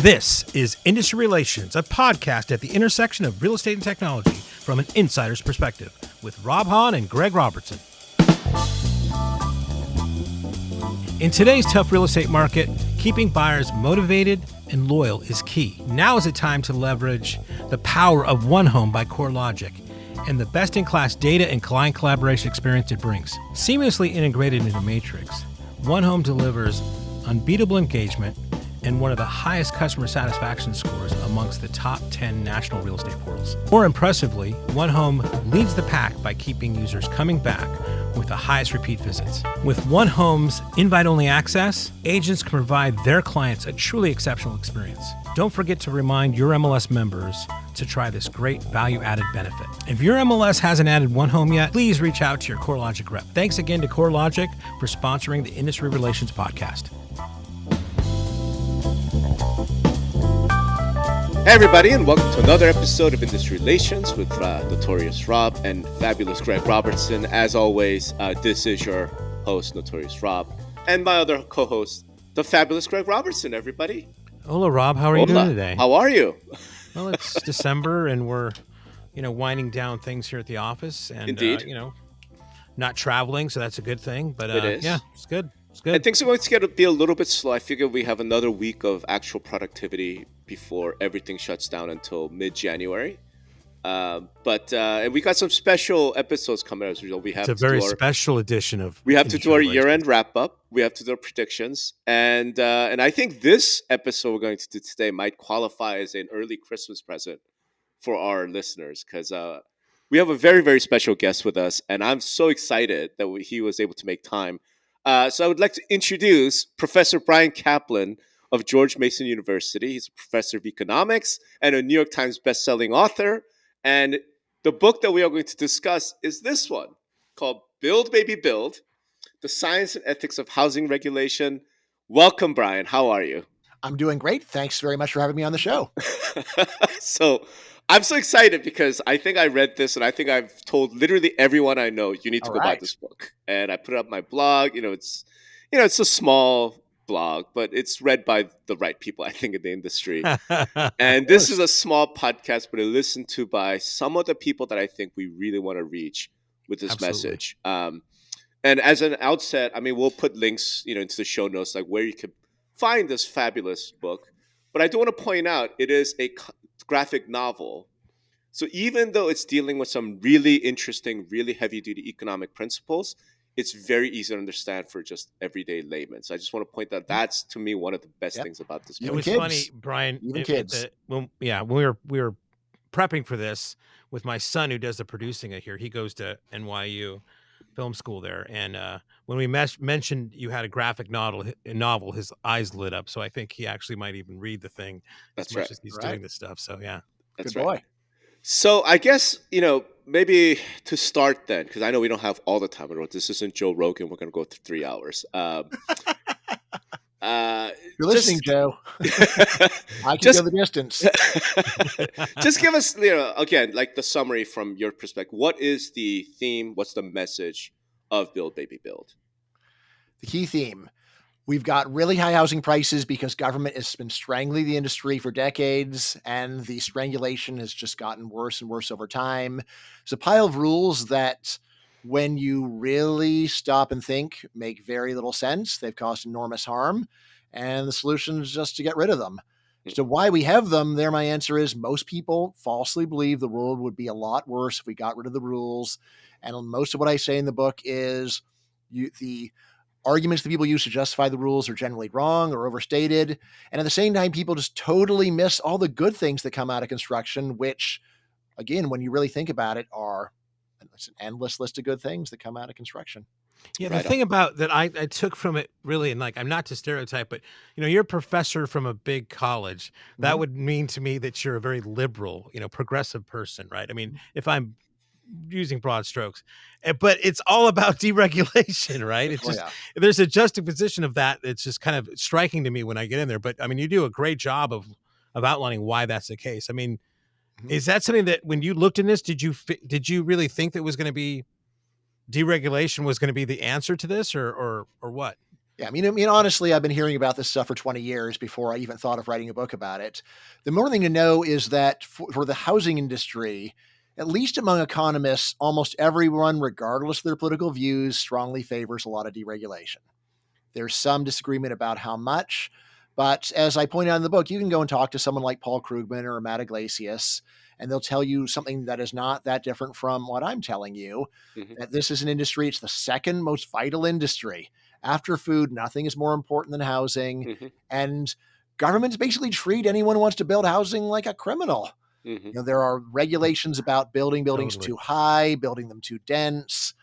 This is Industry Relations, a podcast at the intersection of real estate and technology from an insider's perspective with Rob Hahn and Greg Robertson. In today's tough real estate market, keeping buyers motivated and loyal is key. Now is the time to leverage the power of One Home by CoreLogic and the best-in-class data and client collaboration experience it brings. Seamlessly integrated into Matrix, One Home delivers unbeatable engagement and one of the highest customer satisfaction scores amongst the top 10 national real estate portals. More impressively, One Home leads the pack by keeping users coming back with the highest repeat visits. With One Home's invite-only access, agents can provide their clients a truly exceptional experience. Don't forget to remind your MLS members to try this great value-added benefit. If your MLS hasn't added One Home yet, please reach out to your CoreLogic rep. Thanks again to CoreLogic for sponsoring the Industry Relations podcast. Hey everybody, and welcome to another episode of Industry Relations with Notorious Rob and Fabulous Greg Robertson. As always, this is your host, Notorious Rob, and my other co-host, the Fabulous Greg Robertson, everybody. Hola, Rob. How are you doing today? How are you? Well, it's December, and we're, winding down things here at the office, and, Indeed. Not traveling, so that's a good thing, but It is. Yeah, it's good. It's good. And things are going to be a little bit slow. I figure we have another week of actual productivity before everything shuts down until mid-January. And we got some special episodes coming as a result. It's a very special edition of. We have to do our year-end wrap-up. We have to do our predictions, and I think this episode we're going to do today might qualify as an early Christmas present for our listeners because we have a very, very special guest with us, and I'm so excited that he was able to make time. So I would like to introduce Professor Bryan Caplan of George Mason University. He's a professor of economics and a New York Times bestselling author. And the book that we are going to discuss is this one called Build, Baby, Build, The Science and Ethics of Housing Regulation. Welcome, Bryan. How are you? I'm doing great. Thanks very much for having me on the show. So I'm so excited because I think I read this and I think I've told literally everyone I know, you need to go buy this book. And I put it up my blog. It's a small blog, but it's read by the right people, I think, in the industry. And this is a small podcast, but it's listened to by some of the people that I think we really want to reach with this message. And as an outset, we'll put links, into the show notes, like where you can find this fabulous book. But I do want to point out it is a graphic novel. So even though it's dealing with some really interesting, really heavy-duty economic principles, it's very easy to understand for just everyday laymen. So I just want to point out that's, to me, one of the best things about this book. It was funny, Bryan. Even kids. When we were prepping for this with my son who does the producing here. He goes to NYU film school there. And when we mentioned you had a graphic novel, his eyes lit up. So I think he actually might even read the thing as much as he's doing this stuff. So, yeah. That's Good boy. So I guess, maybe to start then, because I know we don't have all the time. This isn't Joe Rogan. We're going to go through 3 hours. You're listening, Joe. I can go the distance. Just give us, again, like the summary from your perspective. What is the theme? What's the message of Build, Baby, Build? The key theme. We've got really high housing prices because government has been strangling the industry for decades, and the strangulation has just gotten worse and worse over time. It's a pile of rules that, when you really stop and think, make very little sense. They've caused enormous harm, and the solution is just to get rid of them. So why we have them, there my answer is most people falsely believe the world would be a lot worse if we got rid of the rules. And most of what I say in the book is the arguments that people use to justify the rules are generally wrong or overstated. And at the same time, people just totally miss all the good things that come out of construction, which, again, when you really think about it, it's an endless list of good things that come out of construction. Yeah, the thing about that I took from it really, and I'm not to stereotype, but you're a professor from a big college. That would mean to me that you're a very liberal, progressive person, right? If I'm using broad strokes, but it's all about deregulation, right? It's just there's a juxtaposition of that. It's just kind of striking to me when I get in there. But you do a great job of outlining why that's the case. Is that something that when you looked in this, did you really think that was going to be deregulation was going to be the answer to this, or what? Yeah, I mean, honestly, I've been hearing about this stuff for 20 years before I even thought of writing a book about it. The more thing to know is that for the housing industry, at least among economists, almost everyone, regardless of their political views, strongly favors a lot of deregulation. There's some disagreement about how much, but as I point out in the book, you can go and talk to someone like Paul Krugman or Matt Iglesias, and they'll tell you something that is not that different from what I'm telling you, Mm-hmm. that this is an industry, it's the second most vital industry. After food, nothing is more important than housing. Mm-hmm. And governments basically treat anyone who wants to build housing like a criminal. Mm-hmm. There are regulations about building buildings Totally. too high, building them too dense,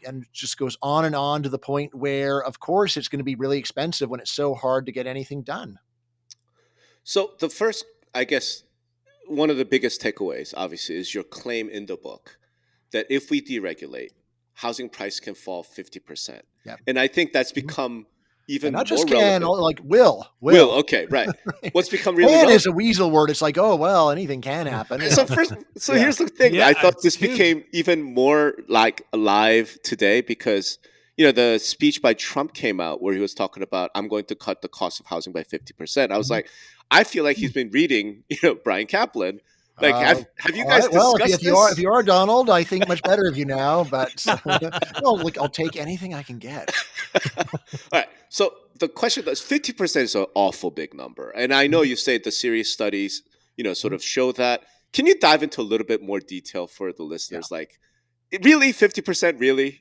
and it just goes on and on to the point where, of course, it's going to be really expensive when it's so hard to get anything done. So the first, I guess, one of the biggest takeaways, obviously, is your claim in the book that if we deregulate, housing price can fall 50%. Yeah. And I think that's become even not more just can, relevant. like will. Okay, right. What's become really Can relevant is a weasel word. It's like, oh, well, anything can happen. So here's the thing. Yeah, I thought it's this huge. became even more like alive today because the speech by Trump came out where he was talking about I'm going to cut the cost of housing by 50%. I was like, I feel like he's been reading, Bryan Caplan. Like, have you guys right, well, discussed if you are Donald, I think much better of you now. But no, like I'll take anything I can get. All right. So the question is 50% is an awful big number. And I know you say the serious studies, sort of show that. Can you dive into a little bit more detail for the listeners? Yeah. Like, really, 50%, really?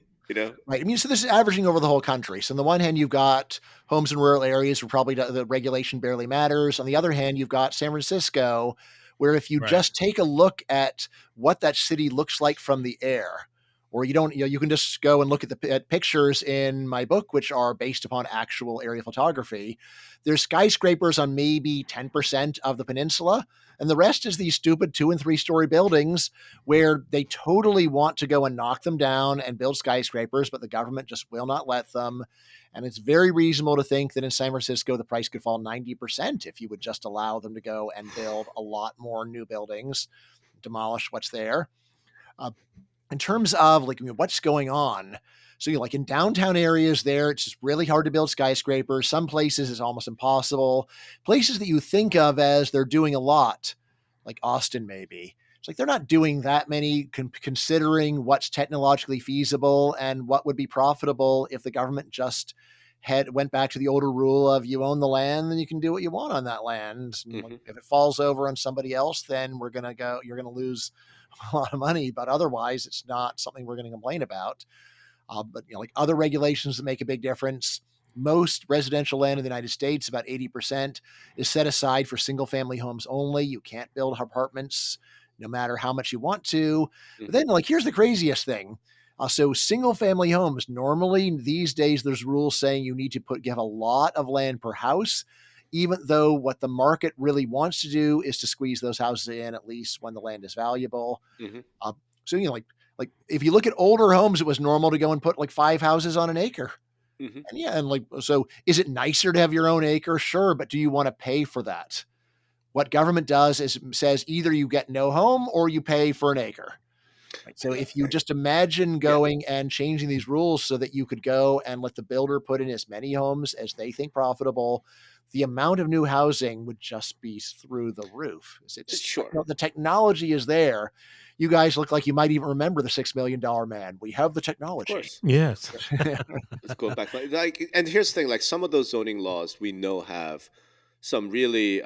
Right. I mean, so this is averaging over the whole country. So on the one hand, you've got homes in rural areas where probably the regulation barely matters. On the other hand, you've got San Francisco, where if you just take a look at what that city looks like from the air, or you can just go and look at pictures in my book, which are based upon actual aerial photography. There's skyscrapers on maybe 10% of the peninsula. And the rest is these stupid 2 and 3 story buildings where they totally want to go and knock them down and build skyscrapers, but the government just will not let them. And it's very reasonable to think that in San Francisco, the price could fall 90% if you would just allow them to go and build a lot more new buildings, demolish what's there. In terms of what's going on, so like in downtown areas there, it's just really hard to build skyscrapers. Some places it's almost impossible. Places that you think of as they're doing a lot, like Austin maybe, it's like they're not doing that many considering what's technologically feasible and what would be profitable if the government just went back to the older rule of you own the land, then you can do what you want on that land. Mm-hmm. If it falls over on somebody else, then you're going to lose a lot of money, but otherwise it's not something we're going to complain about. But like other regulations that make a big difference, most residential land in the United States, about 80%, is set aside for single family homes only. You can't build apartments no matter how much you want to. Mm-hmm. But then here's the craziest thing. So single family homes, normally these days there's rules saying you need to give a lot of land per house, even though what the market really wants to do is to squeeze those houses in at least when the land is valuable. Mm-hmm. So like if you look at older homes, it was normal to go and put like 5 houses on an acre. Mm-hmm. And so is it nicer to have your own acre? Sure, but do you want to pay for that? What government does is says either you get no home or you pay for an acre. Right? So if you just imagine going and changing these rules so that you could go and let the builder put in as many homes as they think profitable, the amount of new housing would just be through the roof. Sure. The technology is there. You guys look like you might even remember the $6 million man. We have the technology. Of course. Yes. Let's go back. And here's the thing: like some of those zoning laws we know have some really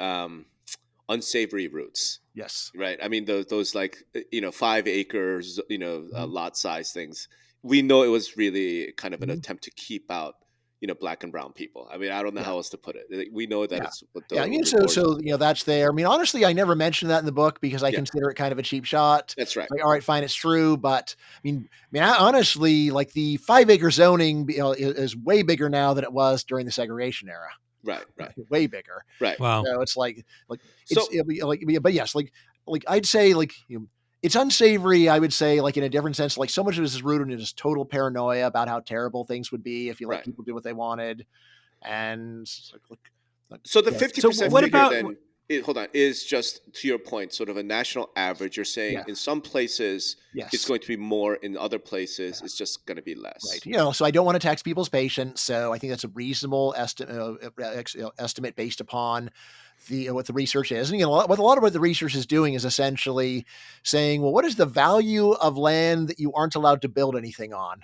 unsavory roots. Yes. Right. I mean, those 5 acres, lot size things. We know it was really kind of an attempt to keep out, black and brown people. I mean, I don't know how else to put it. We know that it's what the that's there. I mean, honestly, I never mentioned that in the book because I consider it kind of a cheap shot. That's right. Like, all right, fine, it's true, but honestly, like the 5 acre zoning, is way bigger now than it was during the segregation era. Right. Way bigger. Right. Wow. So it's but yes, I'd say it's unsavory. I would say in a different sense, so much of this is rooted in just total paranoia about how terrible things would be if you let people do what they wanted. And so the 50% what figure about then hold on, is just, to your point, sort of a national average. You're saying in some places it's going to be more, in other places it's just going to be less. Right. You know, so I don't want to tax people's patience. So I think that's a reasonable estimate based upon what the research is. And what a lot of what the research is doing is essentially saying, well, what is the value of land that you aren't allowed to build anything on?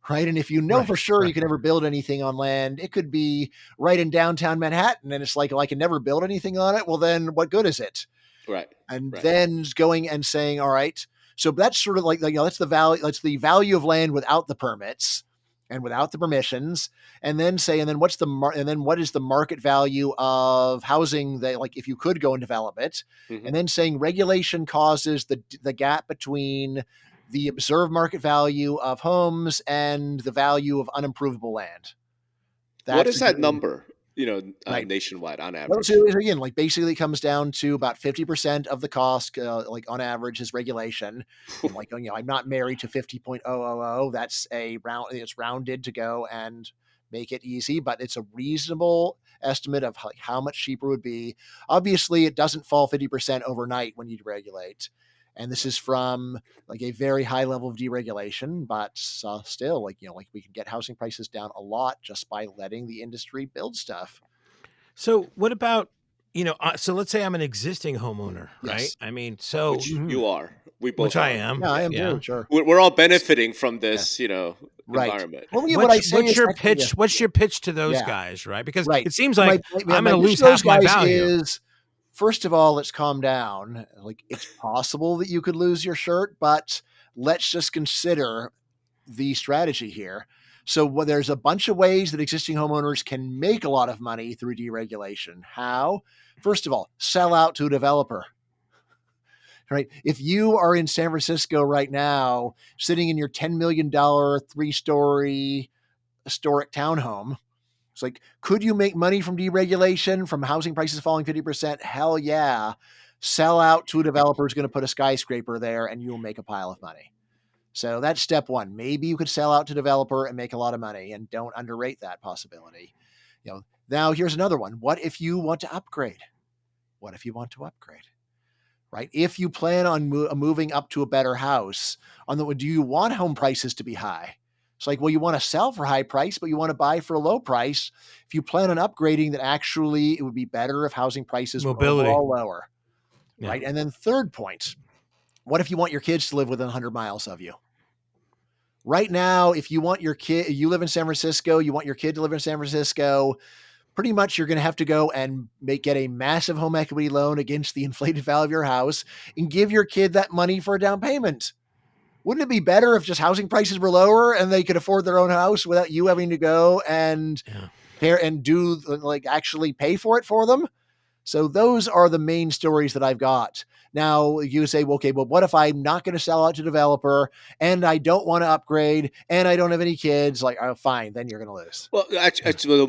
Right. And if you know for sure you can never build anything on land, it could be right in downtown Manhattan. And it's like, well, I can never build anything on it. Well, then what good is it? Right. And then going and saying, all right, so that's sort of like, that's the value. That's the value of land without the permits and without the permissions. And then say, and then what is the market value of housing that, like, if you could go and develop it, and then saying regulation causes the gap between the observed market value of homes and the value of unimprovable land. What is that number? Nationwide on average. Well, so again, like basically it comes down to about 50% of the cost, like on average, is regulation. And like, I'm not married to 50.000. That's it's rounded to go and make it easy, but it's a reasonable estimate of how much cheaper it would be. Obviously, it doesn't fall 50% overnight when you deregulate. And this is from like a very high level of deregulation, but still, like we can get housing prices down a lot just by letting the industry build stuff. So what about, so let's say I'm an existing homeowner, right? I mean, so which you are, we both, which I am. Yeah, I am too. Sure, we're all benefiting from this, environment. Well, what's your pitch? What's your pitch to those guys, right? Because it seems like I'm going to lose half my value. First of all, let's calm down. Like, it's possible that you could lose your shirt, but let's just consider the strategy here. So there's a bunch of ways that existing homeowners can make a lot of money through deregulation. How? First of all, sell out to a developer. Right? If you are in San Francisco right now, sitting in your $10 million 3-story historic townhome, it's like, could you make money from deregulation, from housing prices falling 50%? Hell yeah. Sell out to a developer who's going to put a skyscraper there and you'll make a pile of money. So that's step one. Maybe you could sell out to a developer and make a lot of money, and don't underrate that possibility. Now here's another one. What if you want to upgrade? Right? If you plan on moving up to a better house, do you want home prices to be high? It's like, well, you want to sell for high price, but you want to buy for a low price. If you plan on upgrading, that actually it would be better if housing prices were all lower. Right. And then third point, what if you want your kids to live within 100 miles of you? Right now, if you want you live in San Francisco, you want your kid to live in San Francisco, pretty much you're going to have to go and get a massive home equity loan against the inflated value of your house and give your kid that money for a down payment. Wouldn't it be better if just housing prices were lower and they could afford their own house without you having to go and actually pay for it for them? So those are the main stories that I've got. Now you say, well, okay, but what if I'm not going to sell out to developer and I don't want to upgrade and I don't have any kids? Like, oh, fine, then you're going to lose. Well, actually, the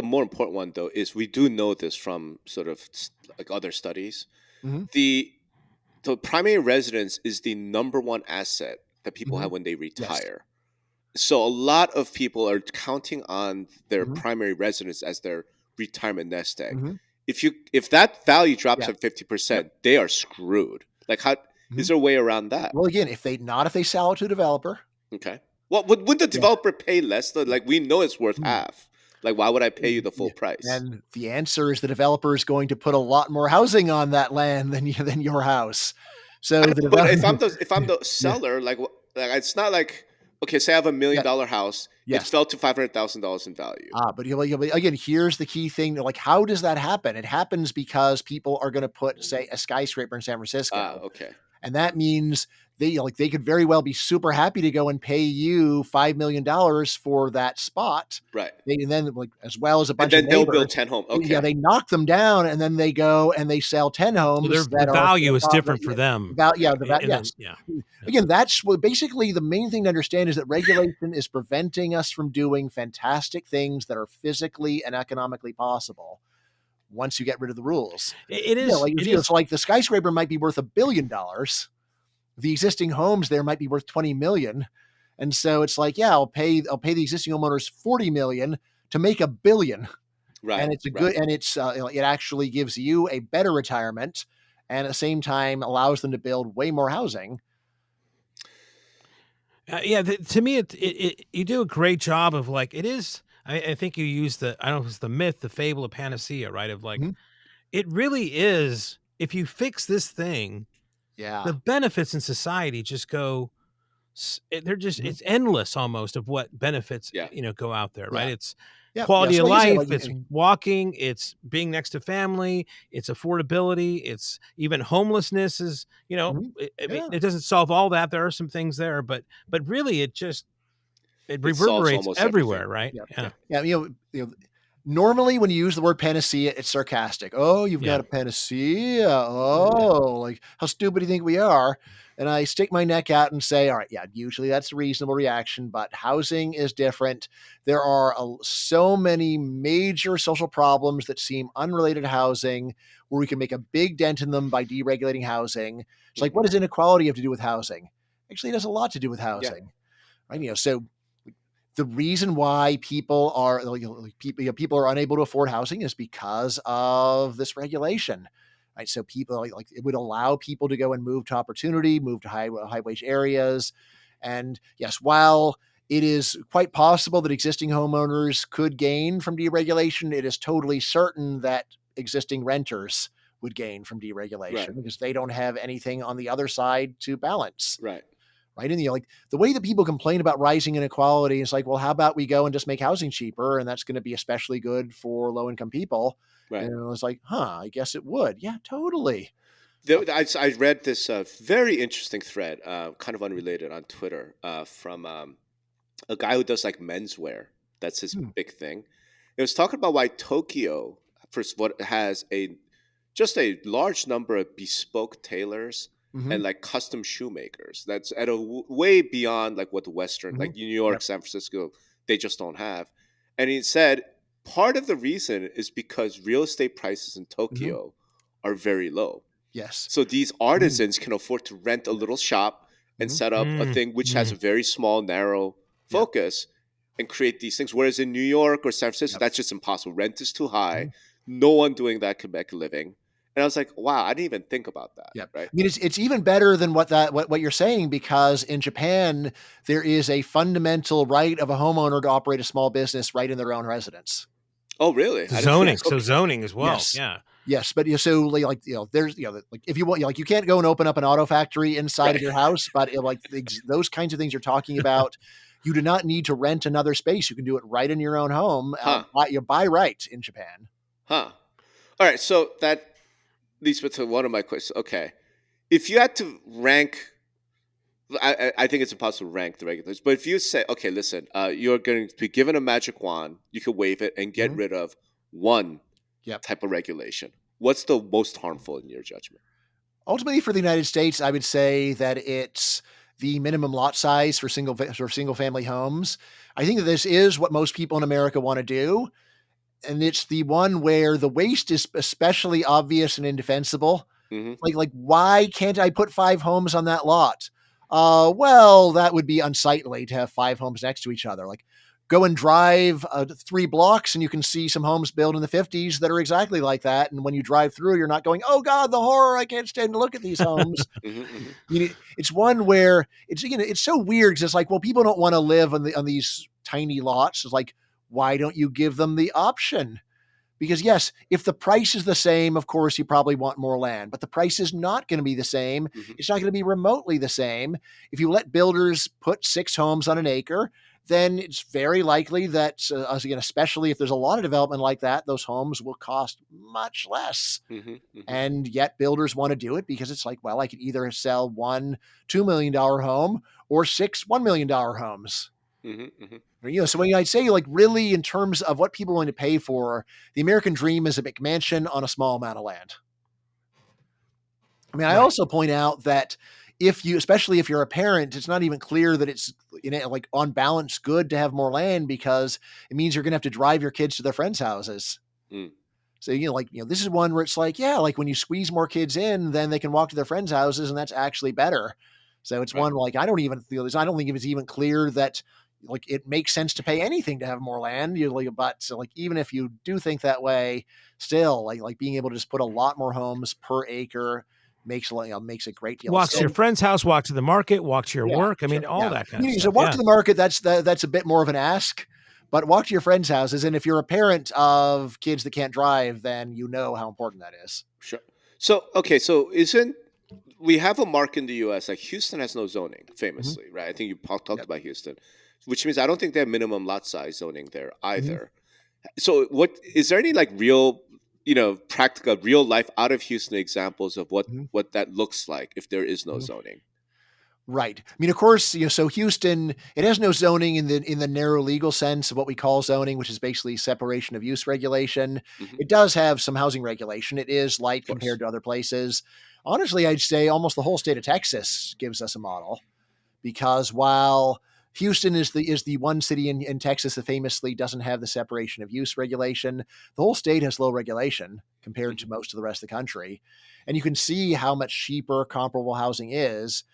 more important one though is we do know this from sort of like other studies. The primary residence is the number one asset that people have when they retire. Yes. So a lot of people are counting on their primary residence as their retirement nest egg. If that value drops to 50%, they are screwed. Like, how is there a way around that? Well, again, if they sell it to a developer. Okay. Well, would the developer pay less? Like, we know it's worth half. Like, why would I pay you the full price? And the answer is the developer is going to put a lot more housing on that land than your house. So, but if I'm the seller, like it's not like, okay, say I have $1 million house, it fell to $500,000 in value. But again, here's the key thing: like, how does that happen? It happens because people are going to put, say, a skyscraper in San Francisco. Okay. And that means they could very well be super happy to go and pay you $5 million for that spot. Right. And then as well as a bunch of neighbors. And then they'll build 10 homes. Okay. Yeah, they knock them down and then they go and they sell 10 homes. So their value is different for them. Yes. Again, that's basically the main thing to understand is that regulation is preventing us from doing fantastic things that are physically and economically possible. Once you get rid of the rules, it is. So like the skyscraper might be worth $1 billion. The existing homes there might be worth 20 million. And so it's like, I'll pay the existing homeowners 40 million to make $1 billion. Right. And it's a Right. good, and it actually gives you a better retirement, and at the same time allows them to build way more housing. Yeah, to me, you do a great job of like it is. I think you use I don't know if it's the myth, the fable, the panacea, right? Of like Mhm. it really is. If you fix this thing, Yeah. the benefits in society just go. They're just Mhm. it's endless almost of what benefits Yeah. go out there, right? Yeah. It's Yep. Yeah. quality So of like you said, life, like it's walking, it's being next to family, it's affordability, it's even homelessness is, mhm. I mean, Yeah. it doesn't solve all that. There are some things there, but really it It solves reverberates almost everything. everywhere, right? Yep. Yeah. Yeah. Normally when you use the word panacea, it's sarcastic. Oh, you've Yeah. got a panacea. Yeah. Oh, like how stupid do you think we are? And I stick my neck out and say, all right, yeah, usually that's a reasonable reaction, but housing is different. There are so many major social problems that seem unrelated to housing where we can make a big dent in them by deregulating housing. It's like, Hmm. what does inequality have to do with housing? Actually, it has a lot to do with Yeah. housing, right? So the reason why people are people are unable to afford housing is because of this regulation, right? So people it would allow people to go and move to opportunity, move to high wage areas, and yes, while it is quite possible that existing homeowners could gain from deregulation, it is totally certain that existing renters would gain from Right. deregulation because they don't have anything on the other side to balance. Right. Right. And the way that people complain about rising inequality is like, well, how about we go and just make housing cheaper? And that's going to be especially good for low income people. Right. And it was like, I guess it would. Yeah, totally. I read this very interesting thread, kind of unrelated, on Twitter, from a guy who does like menswear. That's his Hmm. big thing. It was talking about why Tokyo, first, what has just a large number of bespoke tailors Mm-hmm. and like custom shoemakers. That's at a way beyond like what the Western, Mm-hmm. like New York, Yep. San Francisco, they just don't have. And he said part of the reason is because real estate prices in Mm-hmm. Tokyo are very low. Yes. So these Mm-hmm. artisans can afford to rent a little shop and Mm-hmm. set up a Mm, thing which has a mm. very small, narrow Yep. focus and create these things. Whereas in New York or San Francisco, Yep. that's just impossible. Rent is too Mm-hmm. high. No one doing that can make a living. And I was like, wow, I didn't even think about that. Yep. Right. I mean, it's even better than what you're saying, because in Japan there is a fundamental right of a homeowner to operate a small business right in their own residence. Oh, really? I didn't know Zoning, this. so Okay. zoning as well. Yes. Yeah. Yes, but so there's like if you want, like you can't go and open up an auto factory inside of Right. your house, but those kinds of things you're talking about, you do not need to rent another space. You can do it right in your own home, Huh. by right in Japan. Huh. All right. So that leads me to one of my questions. Okay. If you had to rank, I think it's impossible to rank the regulators, but if you say, okay, listen, you're going to be given a magic wand, you can wave it and get Mhm. rid of one Yep. type of regulation. What's the most harmful in your judgment? Ultimately, for the United States, I would say that it's the minimum lot size for single family homes. I think that this is what most people in America want to do, and it's the one where the waste is especially obvious and indefensible. Hmm. Like, why can't I put 5 homes on that lot? Well, that would be unsightly to have 5 homes next to each other. Like, go and drive 3 blocks and you can see some homes built in the 50s that are exactly like that. And when you drive through, you're not going, oh God, the horror! I can't stand to look at these homes. Hmm. Hmm. I mean, it's one where it's so weird because it's like, well, people don't want to live on these tiny lots. It's like, why don't you give them the option? Because yes, if the price is the same, of course, you probably want more land, but the price is not going to be the same. Hmm. It's not going to be remotely the same. If you let builders put 6 homes on an acre, then it's very likely that, again, especially if there's a lot of development like that, those homes will cost much less. Hmm. Hmm. And yet builders want to do it because it's like, well, I could either sell one $2 million home or 6 $1 million homes. Hmm. Hmm. So when I'd say, like, really in terms of what people are willing to pay for, the American dream is a McMansion on a small amount of land. I mean, I Right. also point out that especially if you're a parent, it's not even clear that it's, like on balance good to have more land, because it means you're going to have to drive your kids to their friends' houses. Mm. So, this is one where it's like, yeah, like when you squeeze more kids in, then they can walk to their friends' houses, and that's actually better. So it's Right. one like I don't think it's even clear that like it makes sense to pay anything to have more land. But so like even if you do think that way, still like being able to just put a lot more homes per acre makes makes a great deal of Walk to your sense. friend's house, walk to the market, walk to your work. I mean, all that kind of So stuff. walk to the market, that's a bit more of an ask. But walk to your friends' houses, and if you're a parent of kids that can't drive, then you know how important that is. Sure. So we have a mark in the U.S. like Houston has no zoning, famously, right? I think you talked about Houston, which means I don't think they have minimum lot size zoning there either. So, what is there any like real, practical, real life out of Houston examples of what that looks like if there is no zoning? Right. I mean, of course, so Houston, it has no zoning in the narrow legal sense of what we call zoning, which is basically separation of use regulation. It does have some housing regulation. It is light compared to other places. Honestly, I'd say almost the whole state of Texas gives us a model, because while Houston is the one city in Texas that famously doesn't have the separation of use regulation, the whole state has low regulation compared to most of the rest of the country. And you can see how much cheaper comparable housing is.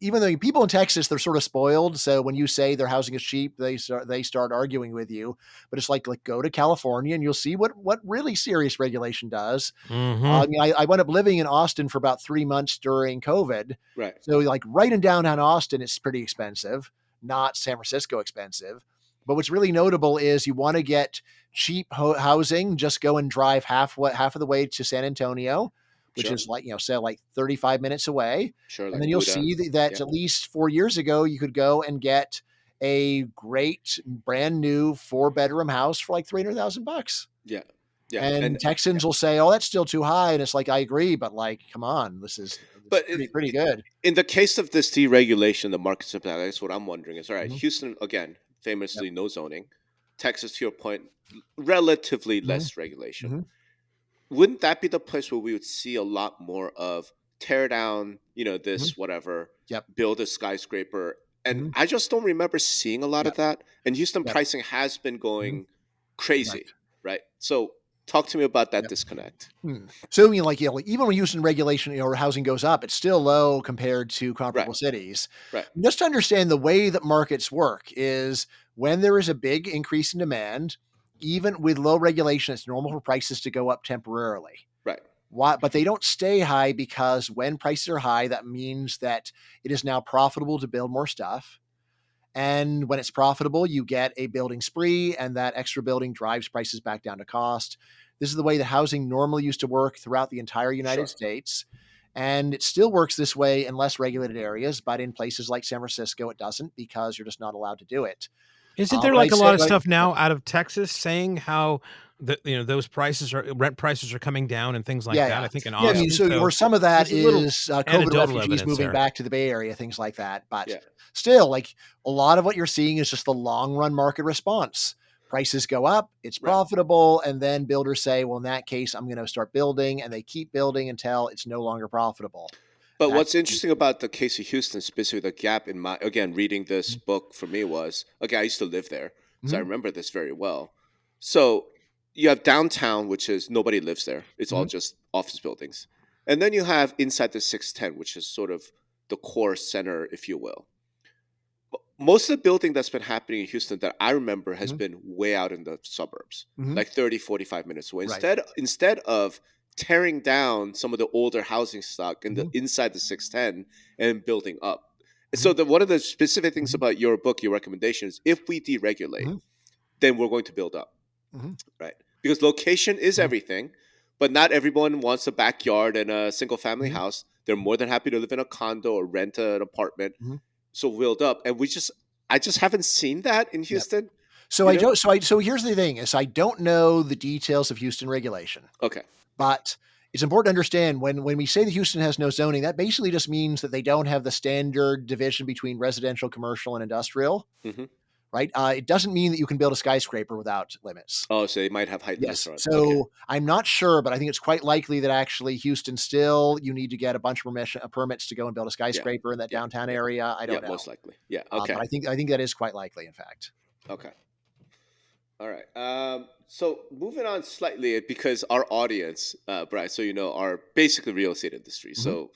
Even though people in Texas, they're sort of spoiled. So when you say their housing is cheap, they start arguing with you. But it's like go to California and you'll see what really serious regulation does. I mean, I wound up living in Austin for about 3 months during COVID. Right. So like right in downtown Austin, it's pretty expensive, not San Francisco expensive. But what's really notable is you want to get cheap housing, just go and drive half of the way to San Antonio, which is like, say like 35 minutes away. Sure. And like then you'll Buddha. see that at least 4 years ago, you could go and get a great brand new 4-bedroom house for like $300,000. Yeah. Yeah. And Texans will say, "Oh, that's still too high." And it's like, I agree, but like, come on, this is pretty good. In the case of this deregulation, the market supply, I guess what I'm wondering is, all right, Houston, again, famously no zoning. Texas, to your point, relatively less regulation. Wouldn't that be the place where we would see a lot more of tear down, this whatever, build a skyscraper? And I just don't remember seeing a lot of that. And Houston pricing has been going crazy, right? So talk to me about that disconnect. So I mean, like, even when Houston regulation or housing goes up, it's still low compared to comparable cities. Right. Just to understand the way that markets work is when there is a big increase in demand, even with low regulation, it's normal for prices to go up temporarily. Right. But they don't stay high, because when prices are high, that means that it is now profitable to build more stuff. And when it's profitable, you get a building spree, and that extra building drives prices back down to cost. This is the way that housing normally used to work throughout the entire United States. And it still works this way in less regulated areas, but in places like San Francisco, it doesn't, because you're just not allowed to do it. Isn't there like a lot of stuff now out of Texas saying how those rent prices are coming down and things like that? I think in Austin. I mean, so some of that is COVID refugees moving back to the Bay Area, things like that. But still, like a lot of what you're seeing is just the long run market response. Prices go up, it's profitable, and then builders say, well, in that case, I'm going to start building, and they keep building until it's no longer profitable. But what's interesting about the case of Houston, specifically the gap in reading this book for me was, I used to live there, so I remember this very well. So you have downtown, which is nobody lives there. It's all just office buildings. And then you have inside the 610, which is sort of the core center, if you will. Most of the building that's been happening in Houston that I remember has been way out in the suburbs, like 30, 45 minutes away. Instead of tearing down some of the older housing stock in the inside the 610 and building up. So one of the specific things about your book, your recommendation is, if we deregulate, then we're going to build up, right? Because location is everything, but not everyone wants a backyard and a single family house. They're more than happy to live in a condo or rent an apartment. So build up. And I just haven't seen that in Houston. So here's the thing is, I don't know the details of Houston regulation. Okay. But it's important to understand when we say that Houston has no zoning, that basically just means that they don't have the standard division between residential, commercial, and industrial, right? It doesn't mean that you can build a skyscraper without limits. Oh, so they might have height limits. So I'm not sure, but I think it's quite likely that actually Houston still, you need to get a bunch of permits to go and build a skyscraper in that downtown area. I don't know. Most likely. Yeah. Okay. But I think that is quite likely, in fact. Okay. All right. So moving on slightly, because our audience, Brian, so are basically real estate industry. So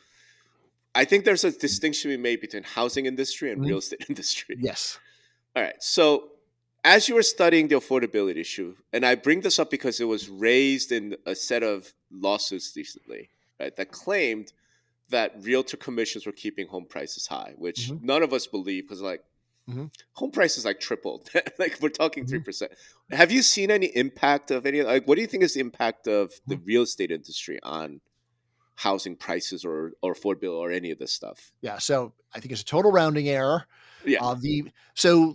I think there's a distinction we made between housing industry and real estate industry. Yes. All right. So as you were studying the affordability issue, and I bring this up because it was raised in a set of lawsuits recently, right, that claimed that realtor commissions were keeping home prices high, which Mm-hmm. none of us believe because Mm-hmm. home prices tripled. Like we're talking Mm-hmm. 3%. Have you seen any impact of any, like, what do you think is the impact of the Mm-hmm. real estate industry on housing prices or affordability or any of this stuff? Yeah. So I think it's a total rounding error. Yeah. So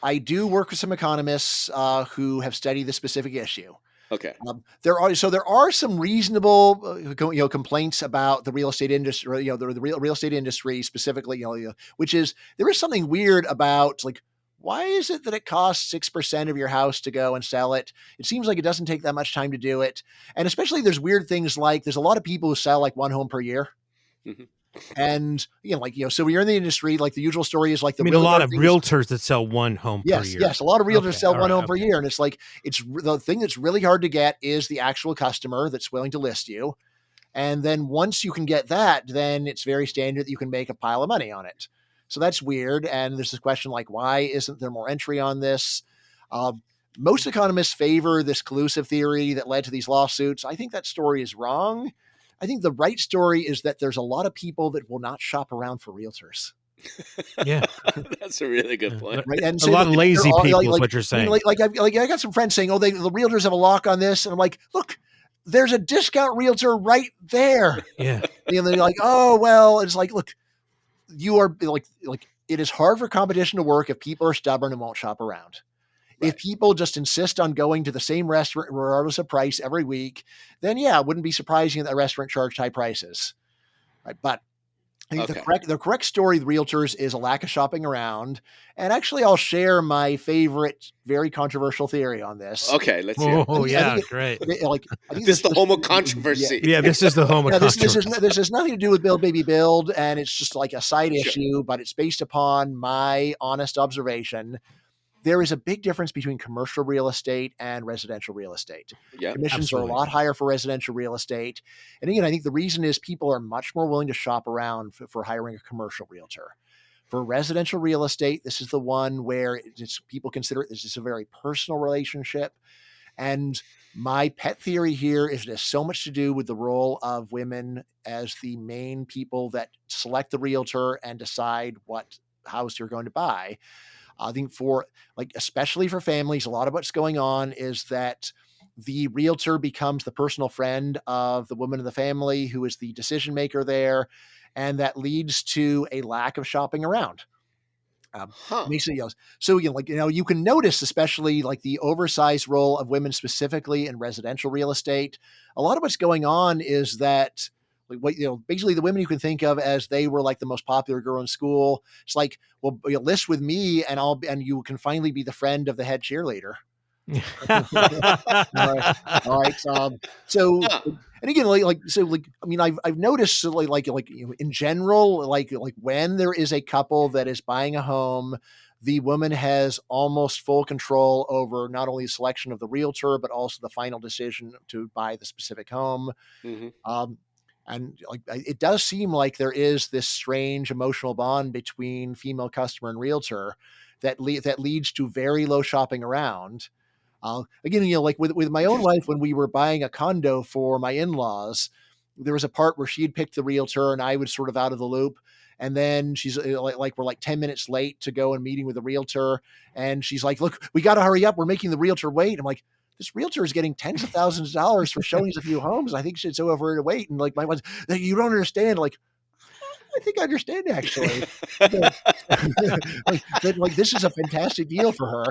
I do work with some economists who have studied this specific issue. Okay. There are some reasonable complaints about the real estate industry, the real estate industry specifically, which is there is something weird about like, why is it that it costs 6% of your house to go and sell it? It seems like it doesn't take that much time to do it. And especially there's weird things like there's a lot of people who sell like one home per year. Mhm. And so when you're in the industry, like the usual story is like I the mean, a really lot hard of thing is, realtors that sell one home per year. yes, a lot of realtors Okay, sell all one right, home per okay. year, and it's like it's the thing that's really hard to get is the actual customer that's willing to list you. And then once you can get that, then it's very standard that you can make a pile of money on it. So that's weird. And there's this question like, why isn't there more entry on this? Uh, Most economists favor this collusive theory that led to these lawsuits. I think that story is wrong. I think the right story is that there's a lot of people that will not shop around for realtors. Yeah. That's a really good point. Right. And A lot of lazy people is what you're saying. I got some friends saying, oh, the realtors have a lock on this. And I'm like, look, there's a discount realtor right there. Yeah. And they're like, oh, well, it's like, look, you are like it is hard for competition to work if people are stubborn and won't shop around. Right. If people just insist on going to the same restaurant regardless of price every week, then yeah, it wouldn't be surprising that the restaurant charged high prices. Right. But I think the correct story of the realtors is a lack of shopping around. And actually, I'll share my favorite, very controversial theory on this. Okay, let's hear. Oh, yeah, great. I think this is the home of controversy. Yeah, this is the home of controversy. This has nothing to do with Build Baby Build, and it's just like a side issue, but it's based upon my honest observation. There is a big difference between commercial real estate and residential real estate. Yeah, commissions absolutely. are a lot higher for residential real estate. And again, I think the reason is people are much more willing to shop around for hiring a commercial realtor. For residential real estate, this is the one where people consider this is a very personal relationship. And my pet theory here is it has so much to do with the role of women as the main people that select the realtor and decide what house you're going to buy. I think especially for families, a lot of what's going on is that the realtor becomes the personal friend of the woman in the family who is the decision maker there. And that leads to a lack of shopping around. So you can notice, especially like the oversized role of women specifically in residential real estate. A lot of what's going on is that basically the women you can think of as they were like the most popular girl in school. It's like, well, list with me and you can finally be the friend of the head cheerleader. All right. So, and again, I've noticed in general, like when there is a couple that is buying a home, the woman has almost full control over not only the selection of the realtor, but also the final decision to buy the specific home. Mm-hmm. And it does seem like there is this strange emotional bond between female customer and realtor that leads to very low shopping around. Again, with my own wife, when we were buying a condo for my in-laws, there was a part where she had picked the realtor and I was sort of out of the loop. And then she's we're like 10 minutes late to go and meeting with the realtor. And she's like, look, we got to hurry up. We're making the realtor wait. I'm like, this realtor is getting tens of thousands of dollars for showing us a few homes. I think she's over her to wait. And like my wife's, you don't understand. Like, I think I understand actually. This is a fantastic deal for her.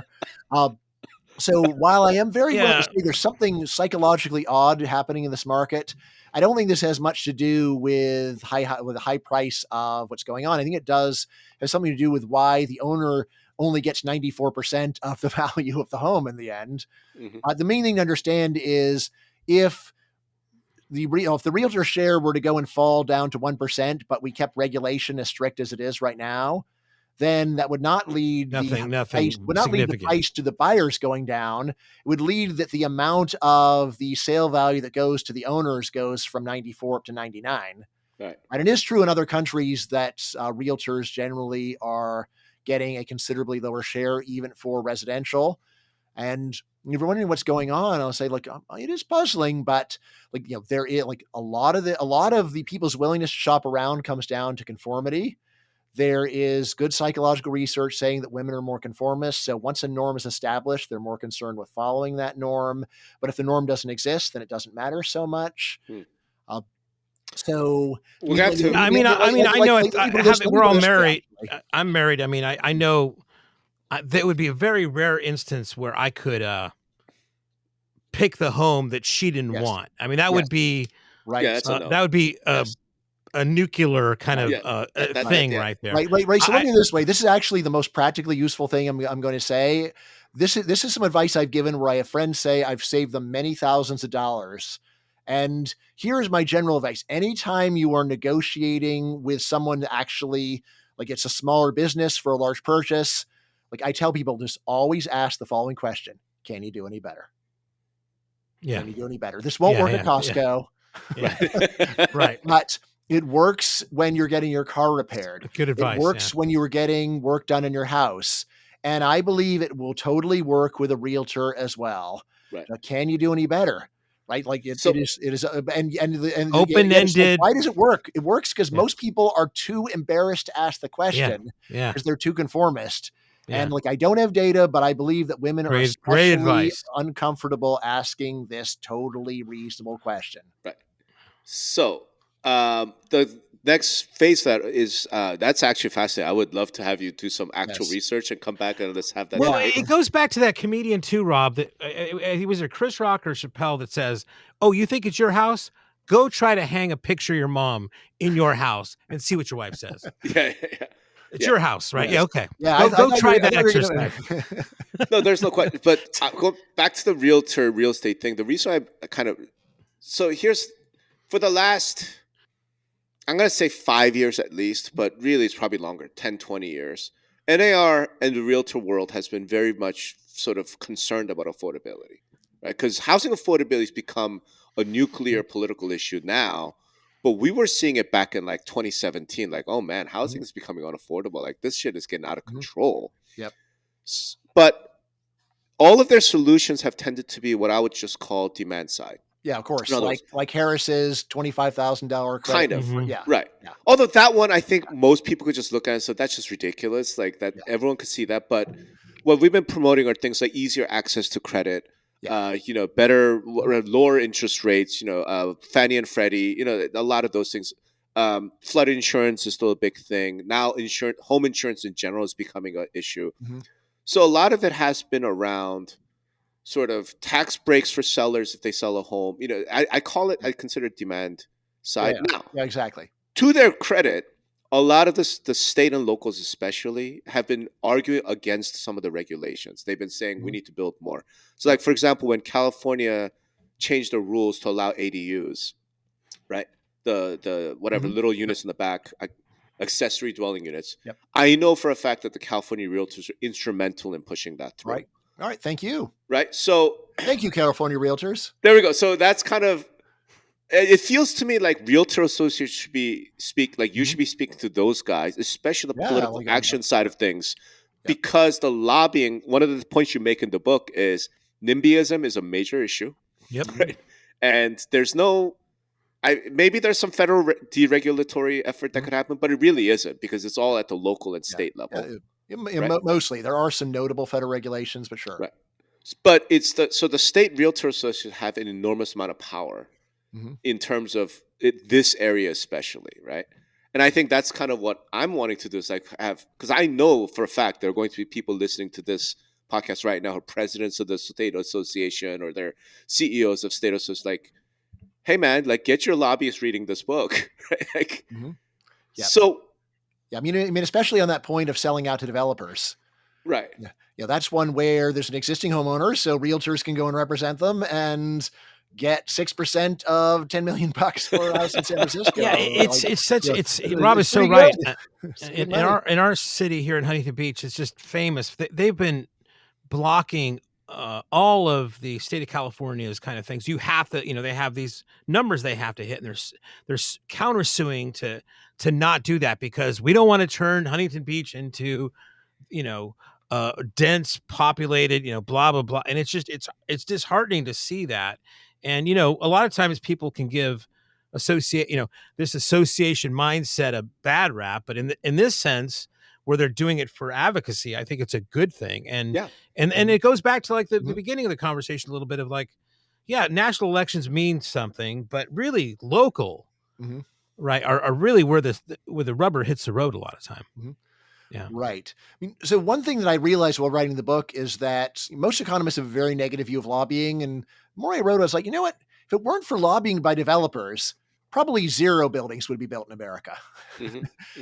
So while I am very willing to say there's something psychologically odd happening in this market, I don't think this has much to do with the high price of what's going on. I think it has something to do with why the owner only gets 94% of the value of the home in the end. Mm-hmm. The main thing to understand is if the realtor share were to go and fall down to 1%, but we kept regulation as strict as it is right now, then that would not lead the price to the buyers going down. It would lead that the amount of the sale value that goes to the owners goes from 94 up to 99. Right. And it is true in other countries that realtors generally are getting a considerably lower share, even for residential. And if you're wondering what's going on, I'll say, like, it is puzzling, but like, there is like a lot of the people's willingness to shop around comes down to conformity. There is good psychological research saying that women are more conformist. So once a norm is established, they're more concerned with following that norm. But if the norm doesn't exist, then it doesn't matter so much. So we're gonna have to. I know we're all married. I'm married. I mean, I know there would be a very rare instance where I could pick the home that she didn't want. I mean, that would be right. Yeah, that would be a nuclear kind of thing right there. Right. So let me this way. This is actually the most practically useful thing I'm going to say. This is some advice I've given where I have friends say I've saved them many thousands of dollars. And here's my general advice. Anytime you are negotiating with someone actually, like it's a smaller business for a large purchase, like I tell people, just always ask the following question. Can you do any better? Yeah. Can you do any better? This won't work at Costco. Yeah. Right. But it works when you're getting your car repaired. Good advice. It works when you were getting work done in your house. And I believe it will totally work with a realtor as well. Right. Now, can you do any better? Right. Like it is, and open-ended. Why does it work? It works because most people are too embarrassed to ask the question because they're too conformist. Yeah. And like, I don't have data, but I believe that women are especially uncomfortable asking this totally reasonable question. Right. So the next phase that is that's actually fascinating. I would love to have you do some actual research and come back and let's have that. Well, it goes back to that comedian too, Rob. That he was a Chris Rock or Chappelle that says, "Oh, you think it's your house? Go try to hang a picture of your mom in your house and see what your wife says." Yeah. It's your house, right? Yeah, okay. Yeah, go try that exercise. No, there's no question. But go back to the realtor real estate thing. The reason I kind of here's for the last, I'm going to say 5 years at least, but really it's probably longer, 10, 20 years. NAR and the realtor world has been very much sort of concerned about affordability, right? Because housing affordability has become a nuclear political issue now. But we were seeing it back in like 2017, like, oh man, housing is becoming unaffordable. Like this shit is getting out of control. Yep. But all of their solutions have tended to be what I would just call demand side. Yeah, of course. Like Harris's $25,000 credit. Kind of. Mm-hmm. Yeah. Right. Yeah. Although that one, I think most people could just look at it. So that's just ridiculous. Like that, everyone could see that. But what we've been promoting are things like easier access to credit. Better, lower interest rates, Fannie and Freddie, a lot of those things. Flood insurance is still a big thing. Now home insurance in general is becoming an issue. Mm-hmm. So a lot of it has been around sort of tax breaks for sellers if they sell a home. I consider it demand side now. Yeah, exactly. To their credit, a lot of the state and locals especially have been arguing against some of the regulations. They've been saying we need to build more. So like, for example, when California changed the rules to allow ADUs, right? The whatever little units in the back, accessory dwelling units. Yep. I know for a fact that the California realtors are instrumental in pushing that through. Right. All right. Thank you. Right. So thank you, California realtors. There we go. So that's kind of, it feels to me like realtor associates should be you should be speaking to those guys, especially the political action side of things, because the lobbying. One of the points you make in the book is NIMBYism is a major issue. Yep. Right? And there's maybe there's some federal deregulatory effort that could happen, but it really isn't because it's all at the local and state level. Right? Mostly, there are some notable federal regulations, but sure. Right. But it's the state realtor associates have an enormous amount of power. Mm-hmm. In terms of this area especially, right? And I think that's kind of what I'm wanting to do is because I know for a fact there are going to be people listening to this podcast right now who are presidents of the state association or they're CEOs of state associations like, hey man, like get your lobbyists reading this book, right? So, I mean, especially on that point of selling out to developers. Right. Yeah, that's one where there's an existing homeowner, so realtors can go and represent them and get 6% of $10 million for a house in San Francisco. Yeah, Rob is so right. In our city here in Huntington Beach, it's just famous. They've been blocking all of the state of California's kind of things. You have to, they have these numbers they have to hit, and they're countersuing to not do that because we don't want to turn Huntington Beach into dense, populated, blah blah blah, and it's disheartening to see that. And a lot of times people can give this association mindset a bad rap, but in this sense, where they're doing it for advocacy, I think it's a good thing. And it goes back to like the beginning of the conversation a little bit of like, national elections mean something, but really local, right, are really where the rubber hits the road a lot of time. Yeah. Right. I mean, so one thing that I realized while writing the book is that most economists have a very negative view of lobbying. And the more I wrote, I was like, you know what? If it weren't for lobbying by developers, probably 0 buildings would be built in America.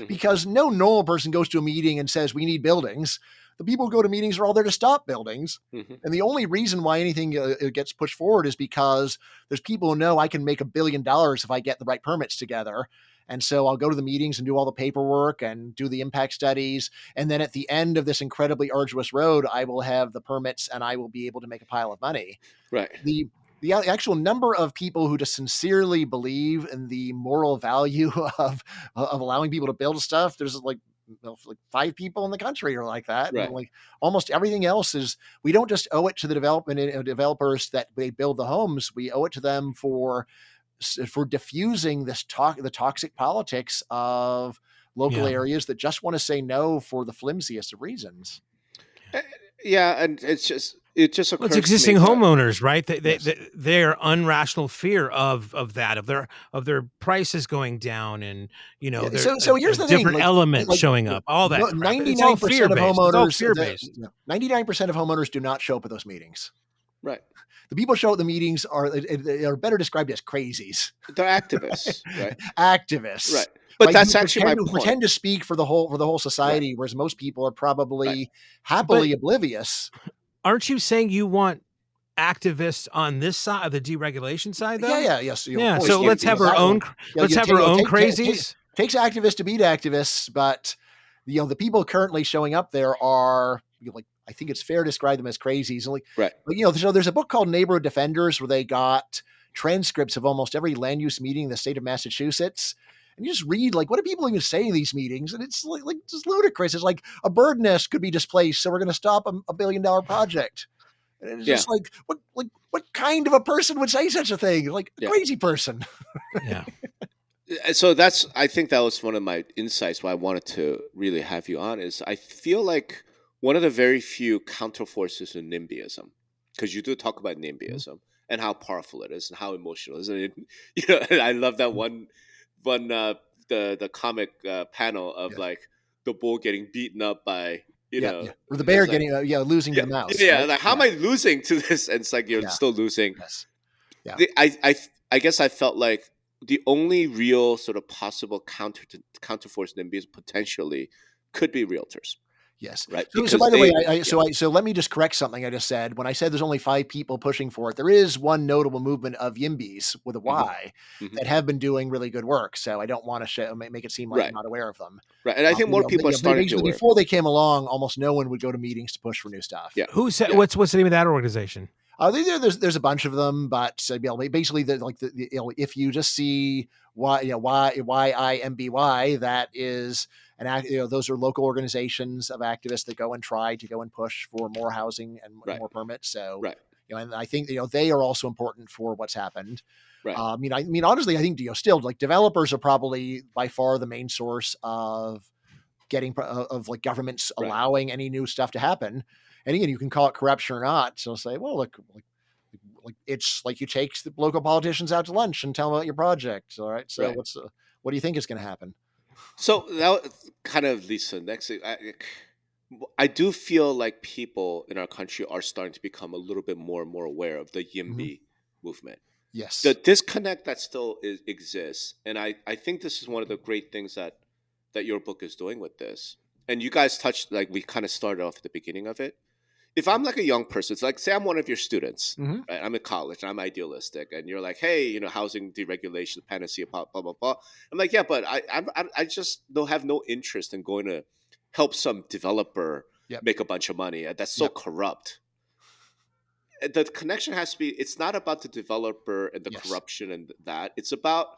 Because no normal person goes to a meeting and says, we need buildings. The people who go to meetings are all there to stop buildings. And the only reason why anything gets pushed forward is because there's people who know I can make $1 billion if I get the right permits together. And so I'll go to the meetings and do all the paperwork and do the impact studies. And then at the end of this incredibly arduous road, I will have the permits and I will be able to make a pile of money. Right. The actual number of people who just sincerely believe in the moral value of allowing people to build stuff, there's like 5 people in the country are like that. Right. And like almost everything else is, we don't just owe it to the developers that they build the homes. We owe it to them for diffusing the toxic politics of local areas that just want to say no for the flimsiest of reasons. And it just occurs it's existing to me homeowners, right? Their unrational fear of their prices going down, and so here's the thing: different elements showing up, all that. 99% of homeowners, 99% of homeowners do not show up at those meetings. Right. The people show at the meetings are better described as crazies. They're activists, right? Activists, right? But that's actually my point. Pretend to speak for the whole society, whereas most people are probably happily oblivious. Aren't you saying you want activists on this side of the deregulation side, though? Yes. So let's have our own. Let's have our own crazies. Takes activists to beat activists, but the people currently showing up there are I think it's fair to describe them as crazies. Right. But, so there's a book called Neighborhood Defenders where they got transcripts of almost every land use meeting in the state of Massachusetts. And you just read, what do people even say in these meetings? And it's just ludicrous. It's like a bird nest could be displaced, so we're going to stop a $1 billion project. And it's just what kind of a person would say such a thing? A crazy person. Yeah. So I think that was one of my insights why I wanted to really have you on, is I feel like one of the very few counterforces in NIMBYism, because you do talk about NIMBYism and how powerful it is and how emotional it is. And I love that one the comic panel of the bull getting beaten up by or the bear getting losing to the mouse. How am I losing to this? And it's like you're still losing. Yes. I guess I felt like the only real sort of possible counterforce NIMBYism potentially could be realtors. Yes. Right. So by the way, so let me just correct something I just said. When I said there's only 5 people pushing for it, there is one notable movement of YIMBYs with a Y that have been doing really good work. So I don't want to make it seem like I'm not aware of them. Right. And I think more people are starting to. Before they came along, almost no one would go to meetings to push for new stuff. Yeah. Who said? What's the name of that organization? There's a bunch of them, but basically if you just see YIMBY, that is those are local organizations of activists that go and try to go and push for more housing and more permits. So and I think they are also important for what's happened. Right. I mean honestly, I think still developers are probably by far the main source of getting governments allowing any new stuff to happen. And again, you can call it corruption or not. So say, well, look, it's like you take the local politicians out to lunch and tell them about your project. All right. So what do you think is going to happen? So that kind of leads to the next thing. I do feel like people in our country are starting to become a little bit more and more aware of the YIMBY movement. Yes. The disconnect that still exists. And I think this is one of the great things that your book is doing with this. And you guys touched, we kind of started off at the beginning of it. If I'm a young person, it's say I'm one of your students, right? I'm in college and I'm idealistic, and you're like, hey, housing deregulation, panacea, blah, blah, blah, blah. I'm like, yeah, but I just don't have no interest in going to help some developer make a bunch of money. That's so corrupt. The connection has to be, it's not about the developer and the corruption and that. It's about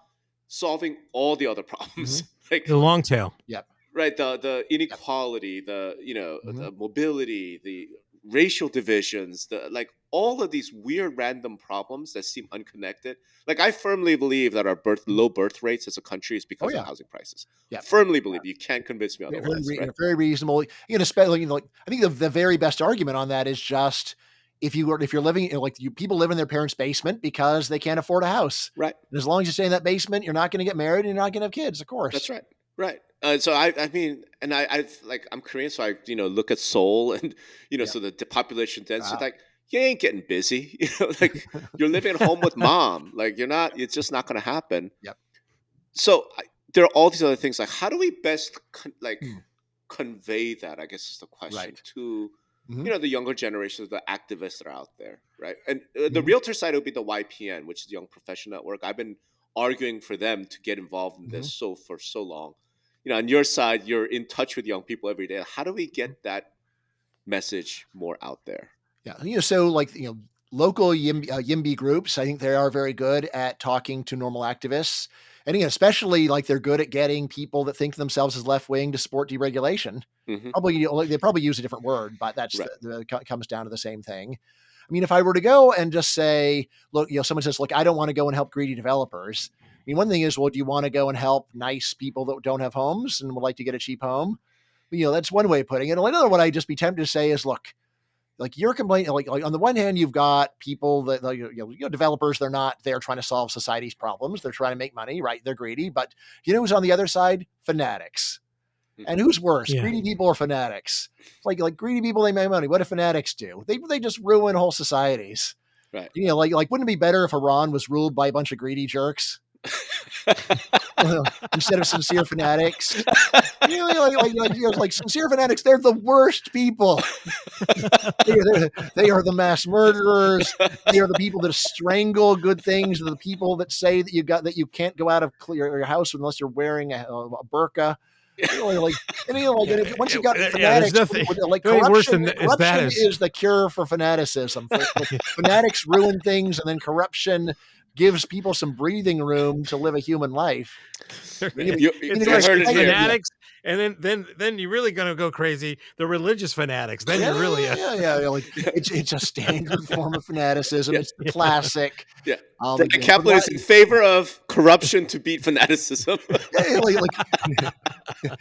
solving all the other problems. The long tail. Yep. right, the Yep. inequality, the mobility, the racial divisions, the like all of these weird random problems that seem unconnected. Like I firmly believe that our low birth rates as a country is Oh because of yeah. housing prices. Yep. Firmly believe. You can't convince me otherwise, right? Very reasonable. Especially, like I think the very best argument on that is just if you're living like people live in their parents' basement because they can't afford a house. Right. And as long as you stay in that basement, you're not going to get married and you're not going to have kids, of That's course. right. Right. So I mean, and I like I'm Korean, so I look at Seoul and Yeah. so the population density, Wow. like you ain't getting busy, like you're living at home with mom, like you're not, it's just not going to happen. Yep. So there are all these other things. Like, how do we best Hmm. convey that? I guess is the question Right. to Hmm. the younger generations, the activists that are out there, right? And the Hmm. realtor side would be the YPN, which is the Young Professional Network. I've been arguing for them to get involved in Hmm. this for so long. On your side, you're in touch with young people every day. How do we get that message more out there? Yeah. So like, local YIMBY groups, I think they are very good at talking to normal activists. And especially like they're good at getting people that think themselves as left wing to support deregulation. Hmm. Probably they probably use a different word, but that's Right. comes down to the same thing. I mean, if I were to go and just say, look, someone says, look, I don't want to go and help greedy developers. I mean, one thing is, well, do you want to go and help nice people that don't have homes and would like to get a cheap home? That's one way of putting it. Another one I'd just be tempted to say is, look, like you're complaining, like on the one hand, you've got people that developers, they're not there trying to solve society's problems. They're trying to make money, right? They're greedy, but who's on the other side? Fanatics. Hmm. And who's worse, Yeah. greedy people or fanatics? Like greedy people, they make money. What do fanatics do? They just ruin whole societies. Right. Like wouldn't it be better if Iran was ruled by a bunch of greedy jerks instead of sincere fanatics? Like sincere fanatics, they're the worst people. They are the mass murderers. They are the people that strangle good things. They're the people that say that you can't go out of your house unless you're wearing a burqa. Once you've got There's fanatics, nothing, like nothing worse corruption, than that corruption is is the cure for fanaticism. Fanatics ruin things, and then corruption gives people some breathing room to live a human life. it's You like heard it's it here. fanatics, and then you're really gonna go crazy. The religious fanatics, then you're really Like it's a standard form of fanaticism. It's the classic. Yeah. Bryan Caplan is in favor of corruption to beat fanaticism.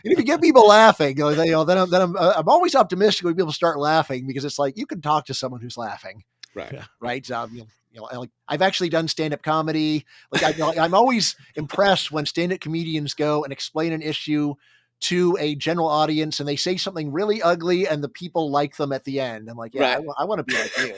If you get people laughing, then I'm always optimistic when people start laughing, because it's like you can talk to someone who's laughing, Right. Yeah. right? Like I've actually done stand-up comedy. I'm always impressed when stand-up comedians go and explain an issue to a general audience and they say something really ugly and the people like them at the end. I'm like, yeah, Right. I want to be like you.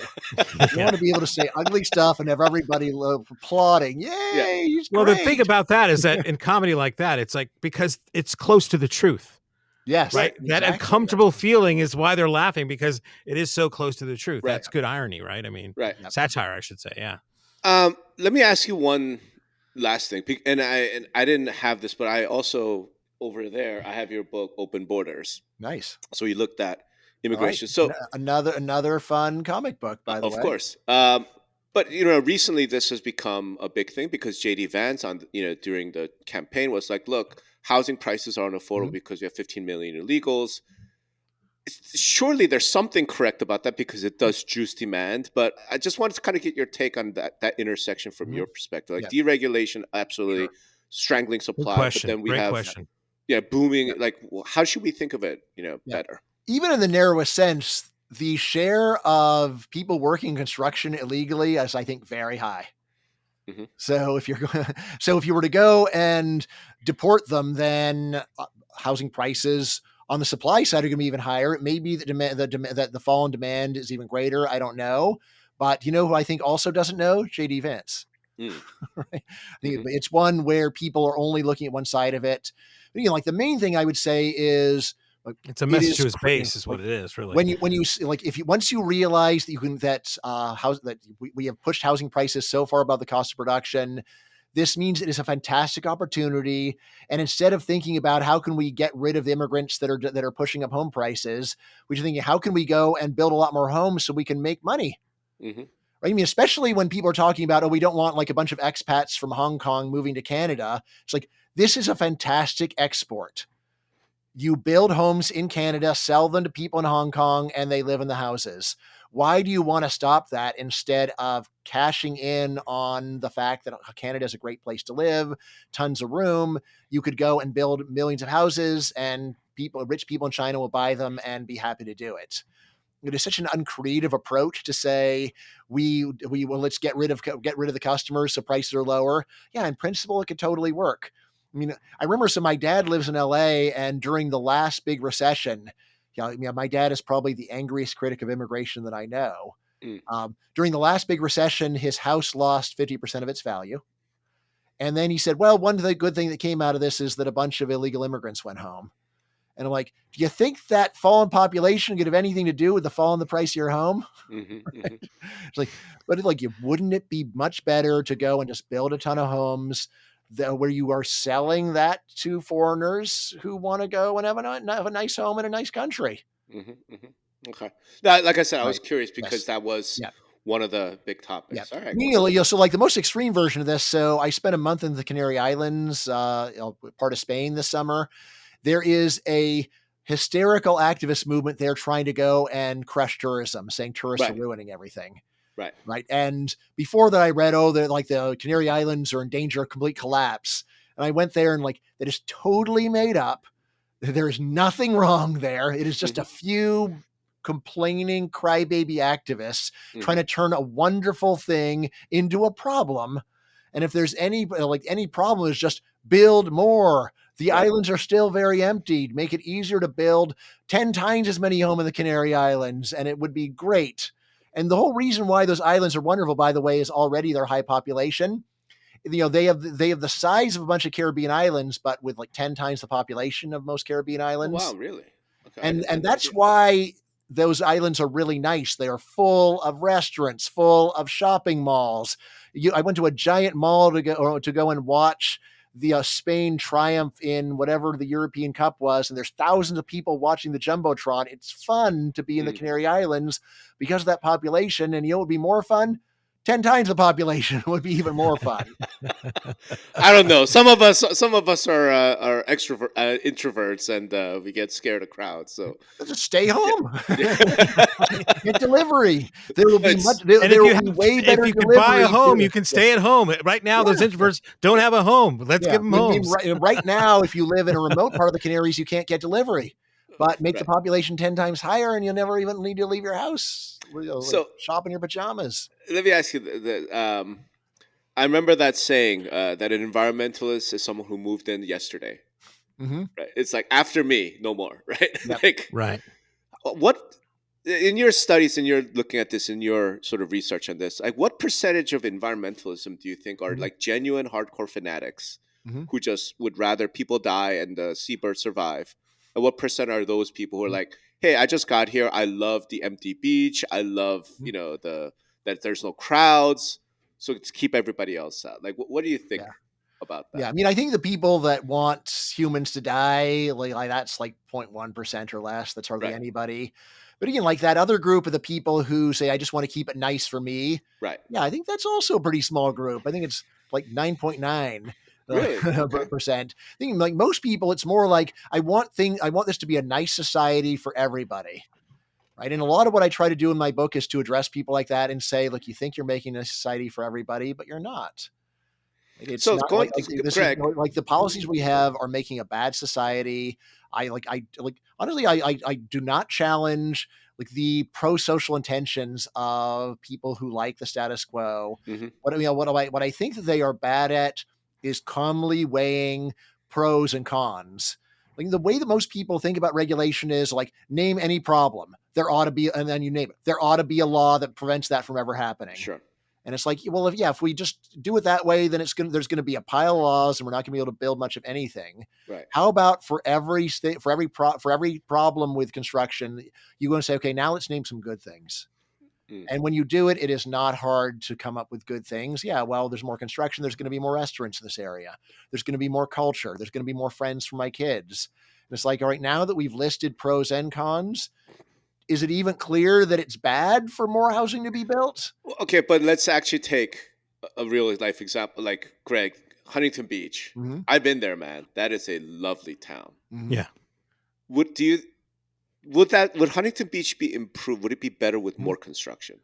I want to be able to say ugly stuff and have everybody applauding. Yay, he's Well, great. the thing about that is that in comedy like that, it's like because it's close to the truth. Yes, right. exactly. That uncomfortable feeling is why they're laughing, because it is so close to the truth. Right. That's good irony, right? I mean, right. Satire, I should say. Yeah. Let me ask you one last thing, and I didn't have this, but I also over there I have your book Open Borders. Nice. So you looked at immigration. Right. So another fun comic book, by the way. Of course. But recently this has become a big thing because JD Vance during the campaign was like, look, housing prices are unaffordable because we have 15 million illegals. Surely there's something correct about that because it does juice demand. But I just wanted to kind of get your take on that intersection from your perspective. Like deregulation, absolutely strangling supply. Question. But then we Great have question. booming. Like, how should we think of it? Better. Even in the narrowest sense, the share of people working construction illegally is, I think, very high. Mm-hmm. So if you were to go and deport them, then housing prices on the supply side are going to be even higher. It may be that the fall in demand is even greater. I don't know, but who I think also doesn't know? JD Vance. Right? It's one where people are only looking at one side of it. But, like the main thing I would say is, it's a message to his base, is what it is, really. Once you realize that we have pushed housing prices so far above the cost of production, this means it is a fantastic opportunity. And instead of thinking about how can we get rid of the immigrants that are pushing up home prices, we should think, how can we go and build a lot more homes so we can make money? Mm-hmm. Right? I mean, especially when people are talking about, we don't want like a bunch of expats from Hong Kong moving to Canada. It's like, this is a fantastic export. You build homes in Canada, sell them to people in Hong Kong, and they live in the houses. Why do you want to stop that instead of cashing in on the fact that Canada is a great place to live, tons of room? You could go and build millions of houses, and rich people in China will buy them and be happy to do it. It is such an uncreative approach to say let's get rid of the customers so prices are lower. Yeah, in principle, it could totally work. I mean, I remember, so my dad lives in LA, and during the last big recession, my dad is probably the angriest critic of immigration that I know. During the last big recession, his house lost 50% of its value. And then he said, well, one of the good thing that came out of this is that a bunch of illegal immigrants went home. And I'm like, do you think that fall in population could have anything to do with the fall in the price of your home? It's like, but wouldn't it be much better to go and just build a ton of homes where you are selling that to foreigners who want to go and have a nice home in a nice country? Okay. Now, like I said, I was curious because that was one of the big topics. All right. So like the most extreme version of this. So I spent a month in the Canary Islands, part of Spain this summer. There is a hysterical activist movement there trying to go and crush tourism, saying tourists are ruining everything. Right. And before that, I read, the Canary Islands are in danger of complete collapse. And I went there and that is totally made up. There is nothing wrong there. It is just a few complaining crybaby activists trying to turn a wonderful thing into a problem. And if there's any problem, is just build more. The islands are still very emptied. Make it easier to build 10 times as many homes in the Canary Islands, and it would be great. And the whole reason why those islands are wonderful, by the way, is already their high population. They have the size of a bunch of Caribbean islands, but with 10 times the population of most Caribbean islands. Oh, wow, really? Okay. And that's why those islands are really nice. They are full of restaurants, full of shopping malls. I went to a giant mall to go and watch the Spain triumph in whatever the European Cup was, and there's thousands of people watching the Jumbotron. It's fun to be in the Canary Islands because of that population, and what would be more fun? 10 times the population would be even more fun. I don't know. Some of us are introverts, and we get scared of crowds. So just stay home. Get delivery. There will be way better. If you can buy a home, you can stay at home. Right now, those introverts don't have a home. Let's give them homes. Right now, if you live in a remote part of the Canaries, you can't get delivery. But make the population 10 times higher, and you'll never even need to leave your house. So shop in your pajamas. Let me ask you. I remember that saying that an environmentalist is someone who moved in yesterday. Right? It's like after me, no more. Right? Right. What in your studies, and you're looking at this in your sort of research on this, what percentage of environmentalism do you think are genuine hardcore fanatics who just would rather people die and the seabirds survive? And what percent are those people who are like, hey, I just got here. I love the empty beach. I love, that there's no crowds. So to keep everybody else out. What do you think about that? Yeah, I mean, I think the people that want humans to die, that's 0.1% or less. That's hardly anybody. But again, that other group of the people who say, I just want to keep it nice for me. Right. Yeah, I think that's also a pretty small group. I think it's 9.9. Really? Percent. I think most people, it's more I want this to be a nice society for everybody. Right. And a lot of what I try to do in my book is to address people like that and say, look, you think you're making a society for everybody, but you're not. It's so not Greg, the policies we have are making a bad society. Honestly, I do not challenge the pro-social intentions of people who like the status quo. What I think that they are bad at is calmly weighing pros and cons. The way that most people think about regulation is name any problem. There ought to be, and then you name it. There ought to be a law that prevents that from ever happening. Sure. And it's if we just do it that way, then there's going to be a pile of laws, and we're not going to be able to build much of anything. Right. How about for every state, for every problem with construction, you're going to say, okay, now let's name some good things. And when you do it, it is not hard to come up with good things. Yeah, well, there's more construction. There's going to be more restaurants in this area. There's going to be more culture. There's going to be more friends for my kids. And it's all right, now that we've listed pros and cons, is it even clear that it's bad for more housing to be built? Okay, but let's actually take a real life example, like Greg, Huntington Beach. I've been there, man. That is a lovely town. Yeah. would Huntington Beach be improved? Would it be better with more construction?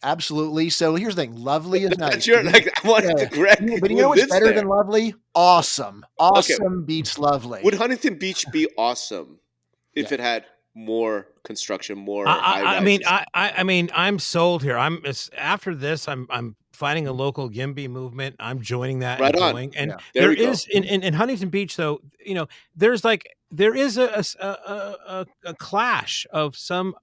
Absolutely. So here's the thing. Lovely is nice. I wanted to correct. But you know what's better than lovely? Awesome. Awesome beats lovely. Would Huntington Beach be awesome if it had more construction, more high-rises? I mean, I'm sold here. After this, I'm finding a local YIMBY movement. I'm joining that. Right and on. going. And there there is in Huntington Beach, though. There is a clash of some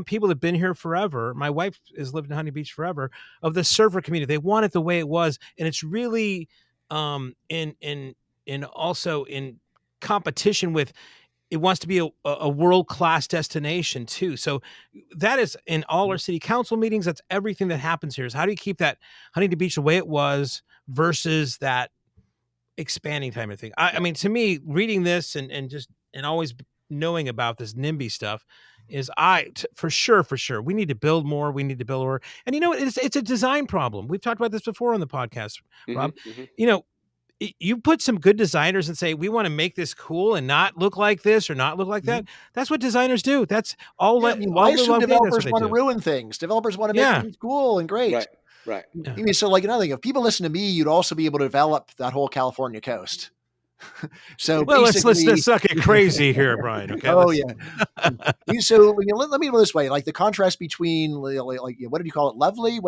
people that have been here forever. My wife has lived in Huntington Beach forever. Of the surfer community, they want it the way it was, and it's really also in competition with. It wants to be a world-class destination too. So that is in all our city council meetings. That's everything that happens here is how do you keep that Huntington Beach the way it was versus that expanding type of thing. I mean, to me, reading this and always knowing about this NIMBY stuff is for sure, we need to build more. We need to build more. And it's a design problem. We've talked about this before on the podcast, Rob. You put some good designers and say, we want to make this cool and not look like this or not look like that. That's what designers do. That's all. Why should developers want to ruin things? Developers want to make things cool and great. Right. I mean, so like another thing, if people listen to me, you'd also be able to develop that whole California coast. So let's not get crazy here, Brian. Okay. So let me go this way. Like the contrast between like what did you call it? Lovely.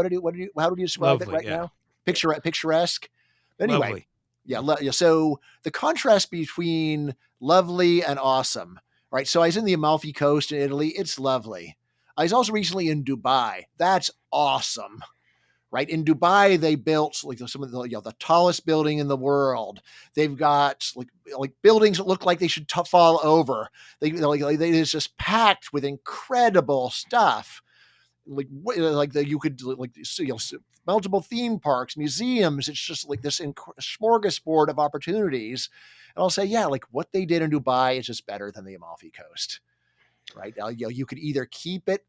How do you describe it right now? Picturesque. Anyway. Lovely. Yeah. So the contrast between lovely and awesome, right? So I was in the Amalfi Coast in Italy. It's lovely. I was also recently in Dubai. That's awesome, right? In Dubai, they built like some of the tallest building in the world. They've got like buildings that look like they should fall over. It's just packed with incredible stuff. You could multiple theme parks, museums. It's just like this smorgasbord of opportunities. And I'll say, like what they did in Dubai is just better than the Amalfi Coast, right? You could either keep it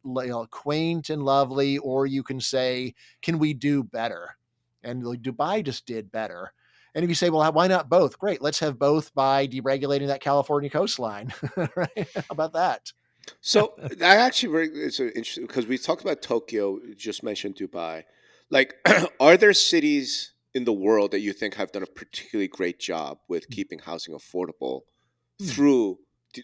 quaint and lovely, or you can say, can we do better? And Dubai just did better. And if you say, well, why not both? Great. Let's have both by deregulating that California coastline. Right? How about that? So I actually, it's interesting because we talked about Tokyo, just mentioned Dubai. Like, are there cities in the world that you think have done a particularly great job with keeping housing affordable through,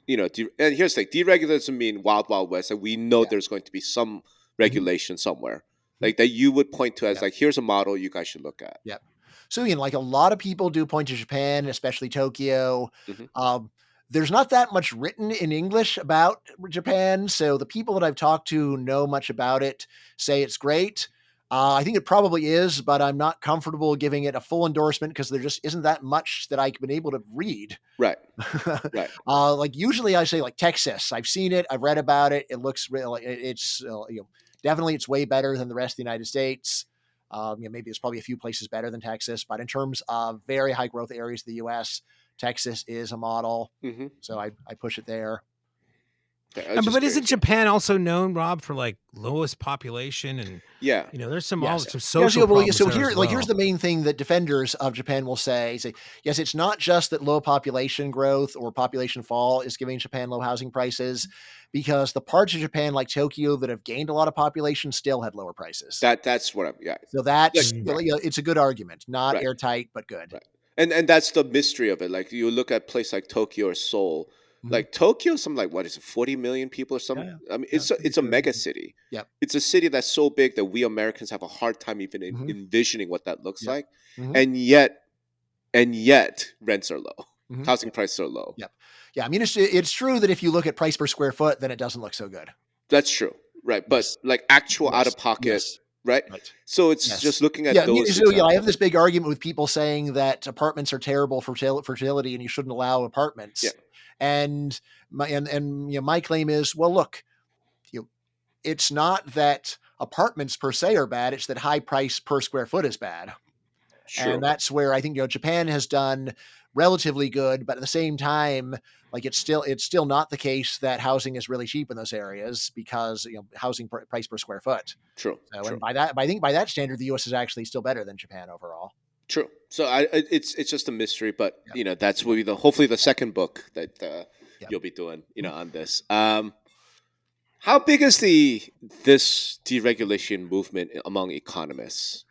and here's the thing, deregulation doesn't mean wild, wild west. And we know there's going to be some regulation somewhere like that you would point to as like, here's a model you guys should look at. Yep. So, like a lot of people do point to Japan, especially Tokyo. There's not that much written in English about Japan. So the people that I've talked to who know much about it say it's great. I think it probably is, but I'm not comfortable giving it a full endorsement because there just isn't that much that I've been able to read. Right. Like usually I say like Texas. I've seen it. I've read about it. It looks real. It's definitely it's way better than the rest of the United States. Maybe there's probably a few places better than Texas, but in terms of very high growth areas of the U.S., Texas is a model. So I push it there. But isn't Japan also known, Rob, for like lowest population and there's some social problems so here's the main thing that defenders of Japan will say, yes, it's not just that low population growth or population fall is giving Japan low housing prices, because the parts of Japan like Tokyo that have gained a lot of population still had lower prices. That's what So that's it's a good argument, not airtight, but good. Right. And that's the mystery of it. Like you look at a place like Tokyo or Seoul. Like Tokyo, something like what is it, 40 million people or something? Yeah. I mean, it's a mega city. Yeah, it's a city that's so big that we Americans have a hard time even envisioning what that looks like. And yet rents are low. Housing prices are low. Yeah. I mean, it's true that if you look at price per square foot, then it doesn't look so good. That's true, right? But like actual out of pocket. Right? So it's just looking at those. I have this big argument with people saying that apartments are terrible for fertility and you shouldn't allow apartments. Yeah. And my claim is, well, look, it's not that apartments per se are bad. It's that high price per square foot is bad. Sure. And that's where I think, Japan has done relatively good, but at the same time, like it's still not the case that housing is really cheap in those areas because, housing price per square foot. True. So, and I think by that standard, the U.S. is actually still better than Japan overall. True. So it's just a mystery, but that's will be hopefully the second book that you'll be doing, on this. How big is this deregulation movement among economists?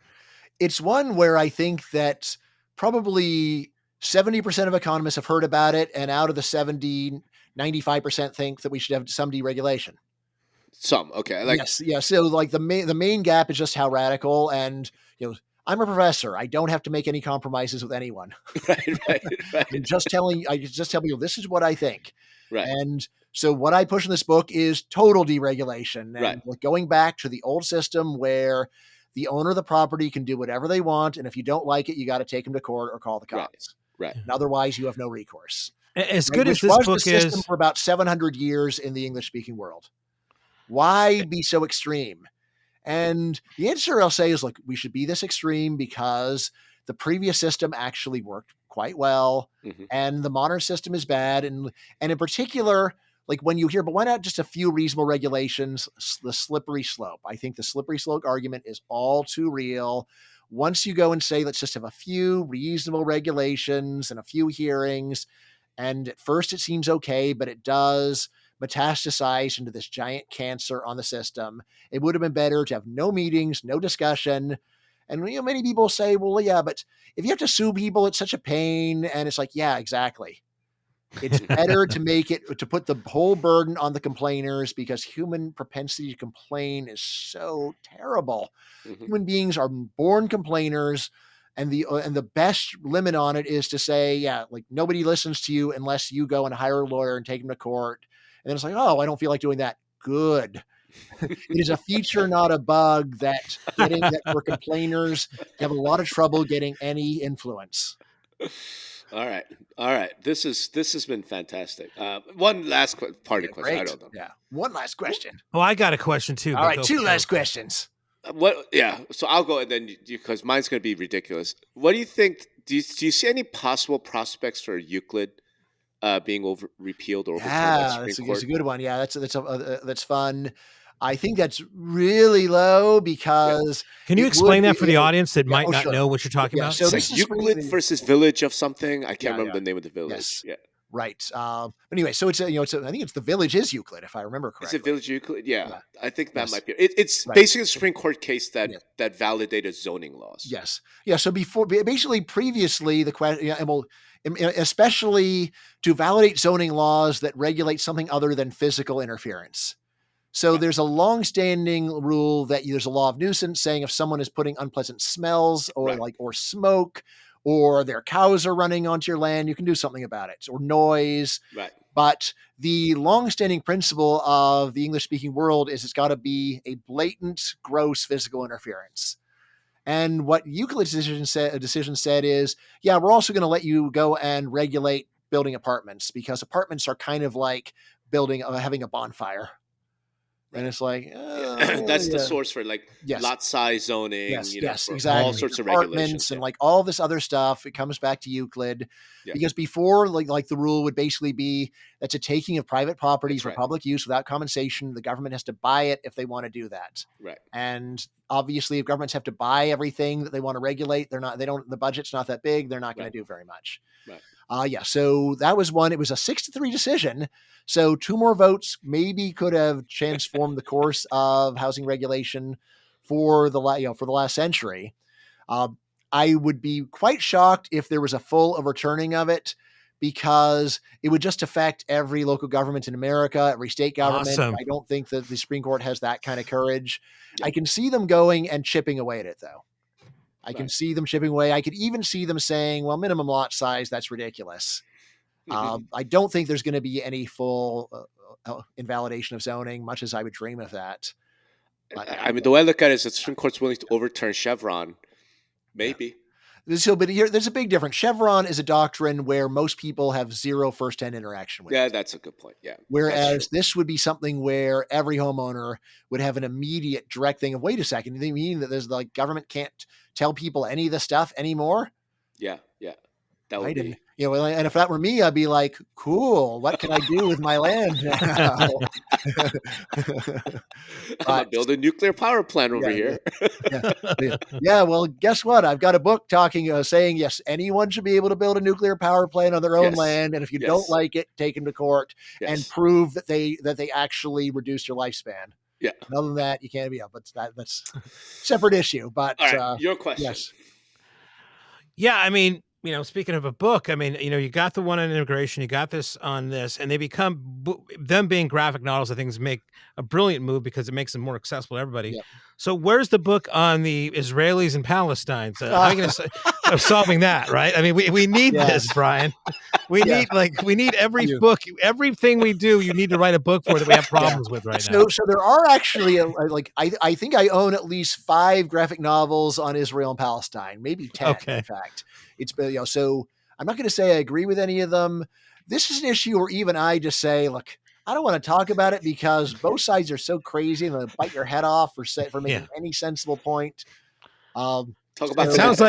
It's one where I think that probably 70% of economists have heard about it, and out of the 70, 95% think that we should have some deregulation. Some, okay. Yes, yeah. So like the main gap is just how radical, and I'm a professor. I don't have to make any compromises with anyone. Right. I just tell you this is what I think. Right. And so what I push in this book is total deregulation, and going back to the old system where the owner of the property can do whatever they want, and if you don't like it, you got to take them to court or call the cops. Right. And otherwise, you have no recourse. As good as this book is, for about 700 years in the English-speaking world. Why be so extreme? And the answer I'll say is, look, we should be this extreme because the previous system actually worked quite well, and the modern system is bad. And in particular, like when you hear, but why not just a few reasonable regulations? The slippery slope. I think the slippery slope argument is all too real. Once you go and say, let's just have a few reasonable regulations and a few hearings, and at first it seems okay, but it does metastasize into this giant cancer on the system. It would have been better to have no meetings, no discussion. And many people say, well, yeah, but if you have to sue people, it's such a pain. And it's like, yeah, exactly. It's better to put the whole burden on the complainers, because human propensity to complain is so terrible. Human beings are born complainers, and the best limit on it is to say, yeah, like nobody listens to you unless you go and hire a lawyer and take them to court. And then it's like, oh, I don't feel like doing that. Good. It is a feature, not a bug, that for complainers have a lot of trouble getting any influence. All right. This has been fantastic. One last party question. I don't know. Yeah. One last question. Oh, I got a question too. All right. Two last questions. So I'll go, and then because mine's going to be ridiculous. What do you think? Do you see any possible prospects for Euclid being repealed or overturned by the Supreme Court? That's a good one. Yeah, that's fun. I think that's really low because. Can you explain that for the audience that might not know what you're talking about? So it's like Euclid versus Village of something. I can't remember the name of the village. Yes. Yeah. Right. But anyway, so it's I think it's the Village is Euclid, if I remember correctly. Is it Village Euclid? Yeah. I think that might be. It's basically a Supreme Court case that validated zoning laws. Yes. Yeah. So previously, the question, especially to validate zoning laws that regulate something other than physical interference. So there's a long-standing rule that there's a law of nuisance saying if someone is putting unpleasant smells or or smoke, or their cows are running onto your land, you can do something about it, or noise. Right. But the long-standing principle of the English-speaking world is it's got to be a blatant, gross physical interference. And what Euclid's decision said is, yeah, we're also going to let you go and regulate building apartments, because apartments are kind of like having a bonfire. And it's like, that's the source for lot size zoning, exactly. all sorts of regulations and all this other stuff. It comes back to Euclid because before, like the rule would basically be that's a taking of private properties for public use without compensation. The government has to buy it if they want to do that. Right. And obviously, if governments have to buy everything that they want to regulate, the budget's not that big. They're not going to do very much. Right. So that was one. It was a 6-3 decision. So 2 more votes maybe could have transformed the course of housing regulation for the last century. I would be quite shocked if there was a full overturning of it, because it would just affect every local government in America, every state government. Awesome. I don't think that the Supreme Court has that kind of courage. Yeah. I can see them going and chipping away at it, though. I can see them chipping away. I could even see them saying, well, minimum lot size, that's ridiculous. I don't think there's going to be any full invalidation of zoning, much as I would dream of that. But, I mean, the way I look at it is that the Supreme Court's willing to overturn Chevron. Maybe. Yeah. So, but here, there's a big difference. Chevron is a doctrine where most people have zero first-hand interaction with it. Yeah, that's a good point. Yeah. Whereas this would be something where every homeowner would have an immediate direct thing of, wait a second, do you mean that there's government can't tell people any of this stuff anymore? Yeah. That would be. and if that were me, I'd be like, cool, what can I do with my land now? I'm gonna build a nuclear power plant over here. Yeah. Well, guess what? I've got a book saying, yes, anyone should be able to build a nuclear power plant on their own land. And if you don't like it, take them to court and prove that they actually reduced your lifespan. Yeah. And other than that, you can't be up. But that's a separate issue. But your question. Yes. Yeah. I mean, speaking of a book, I mean, you got the one on immigration, you got this on this, and they become, them being graphic novels, I think make a brilliant move because it makes them more accessible to everybody. Yep. So where's the book on the Israelis and Palestine? How are you going to solving that, right? I mean, we need this, Brian. We need every book, everything we do, you need to write a book for that we have problems with right now. So there are actually I think I own at least 5 graphic novels on Israel and Palestine, maybe 10 in fact. It's so I'm not going to say I agree with any of them. This is an issue where even I just say, look, I don't want to talk about it because both sides are so crazy and they'll bite your head off for making any sensible point. Talk about it sounds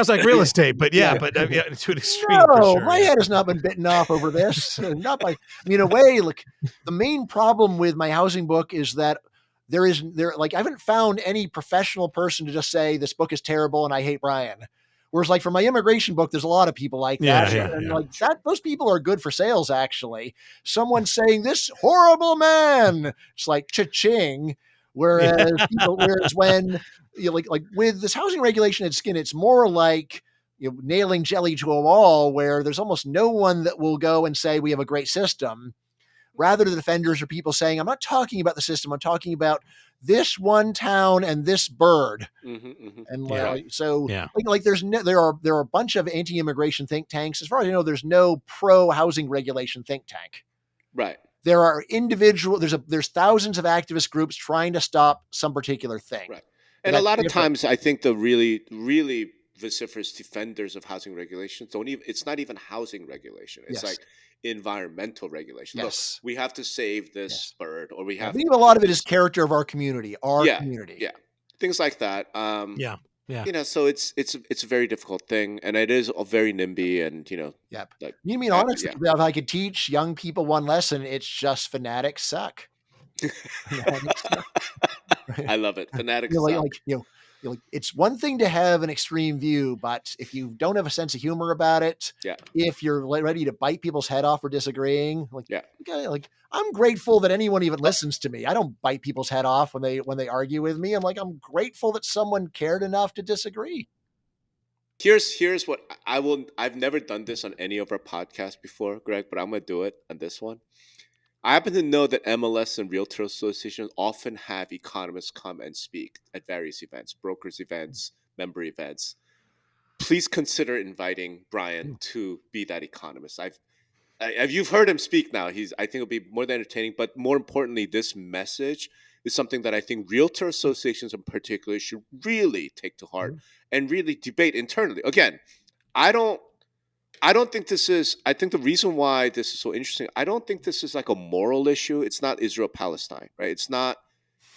like real estate, but to an extreme. No, for sure, my head has not been bitten off over this. Not by, in a way, like the main problem with my housing book is that I haven't found any professional person to just say this book is terrible and I hate Brian. Whereas like for my immigration book, there's a lot of people like that. That those people are good for sales, actually. Someone saying this horrible man, it's like cha-ching. Whereas when like with this housing regulation and skin, it's more like nailing jelly to a wall where there's almost no one that will go and say we have a great system. Rather, the defenders are people saying, I'm not talking about the system. I'm talking about this one town and this bird. And there are a bunch of anti-immigration think tanks. As far as I know, there's no pro-housing regulation think tank. Right. There are there's thousands of activist groups trying to stop some particular thing. Right. And a lot of times I think the really, really vociferous defenders of housing regulations it's not even housing regulation. It's like environmental regulation. Yes. Look, we have to save this bird, or we have. I think a lot of it is character of our community. Community. Yeah, things like that. So it's a very difficult thing, and it is a very NIMBY, and You mean honestly, if I could teach young people one lesson, it's just fanatics suck. I love it. Fanatics suck. It's one thing to have an extreme view, but if you don't have a sense of humor about it, if you're ready to bite people's head off for disagreeing, I'm grateful that anyone even listens to me. I don't bite people's head off when they argue with me. I'm grateful that someone cared enough to disagree. Here's what I've never done this on any of our podcasts before, Greg, but I'm going to do it on this one. I happen to know that MLS and Realtor associations often have economists come and speak at various events, brokers events, member events. Please consider inviting Brian to be that economist. You've heard him speak now. I think it'll be more than entertaining, but more importantly, this message is something that I think Realtor associations in particular should really take to heart and really debate internally. Again, I think the reason why this is so interesting, I don't think this is like a moral issue. It's not Israel-Palestine, right? It's not,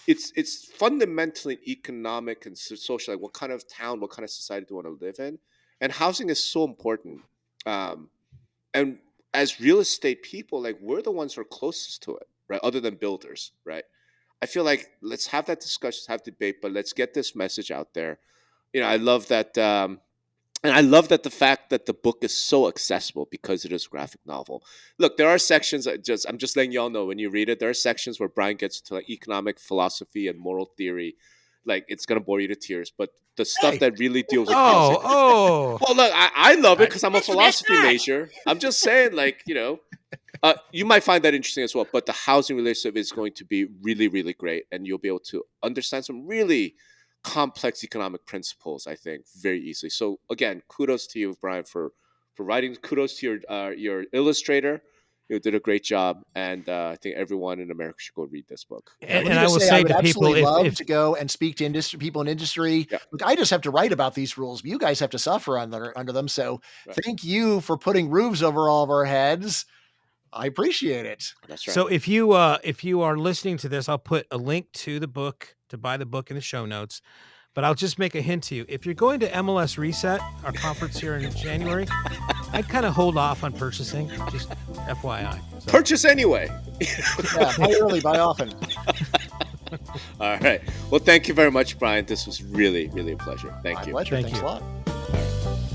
it's fundamentally economic and social, like what kind of town, what kind of society do you want to live in? And housing is so important. And as real estate people, like we're the ones who are closest to it, right? Other than builders, right? I feel like let's have that discussion, have debate, but let's get this message out there. I love that, and I love that the fact that the book is so accessible because it is a graphic novel. Look, there are sections I'm just letting y'all know when you read it, there are sections where Brian gets into like economic philosophy and moral theory. Like it's gonna bore you to tears, but the stuff that really deals with well, look, I love it because I'm a philosophy major. I'm just saying, you might find that interesting as well. But the housing relationship is going to be really, really great, and you'll be able to understand some really complex economic principles, I think, very easily. So again, kudos to you, Brian, for writing. Kudos to your illustrator. You did a great job, and I think everyone in America should go read this book. And I will say to people, love to go and speak to people in industry. Yeah. Look, I just have to write about these rules, but you guys have to suffer under them. So thank you for putting roofs over all of our heads. I appreciate it. That's right. So if you are listening to this, I'll put a link to the book to buy the book in the show notes. But I'll just make a hint to you. If you're going to MLS Reset, our conference here in January, I'd kind of hold off on purchasing, just FYI. So. Purchase anyway. Yeah, buy early, buy often. All right. Well, thank you very much, Bryan. This was really, really a pleasure. Thank you. My pleasure. Thank Thanks you. a lot.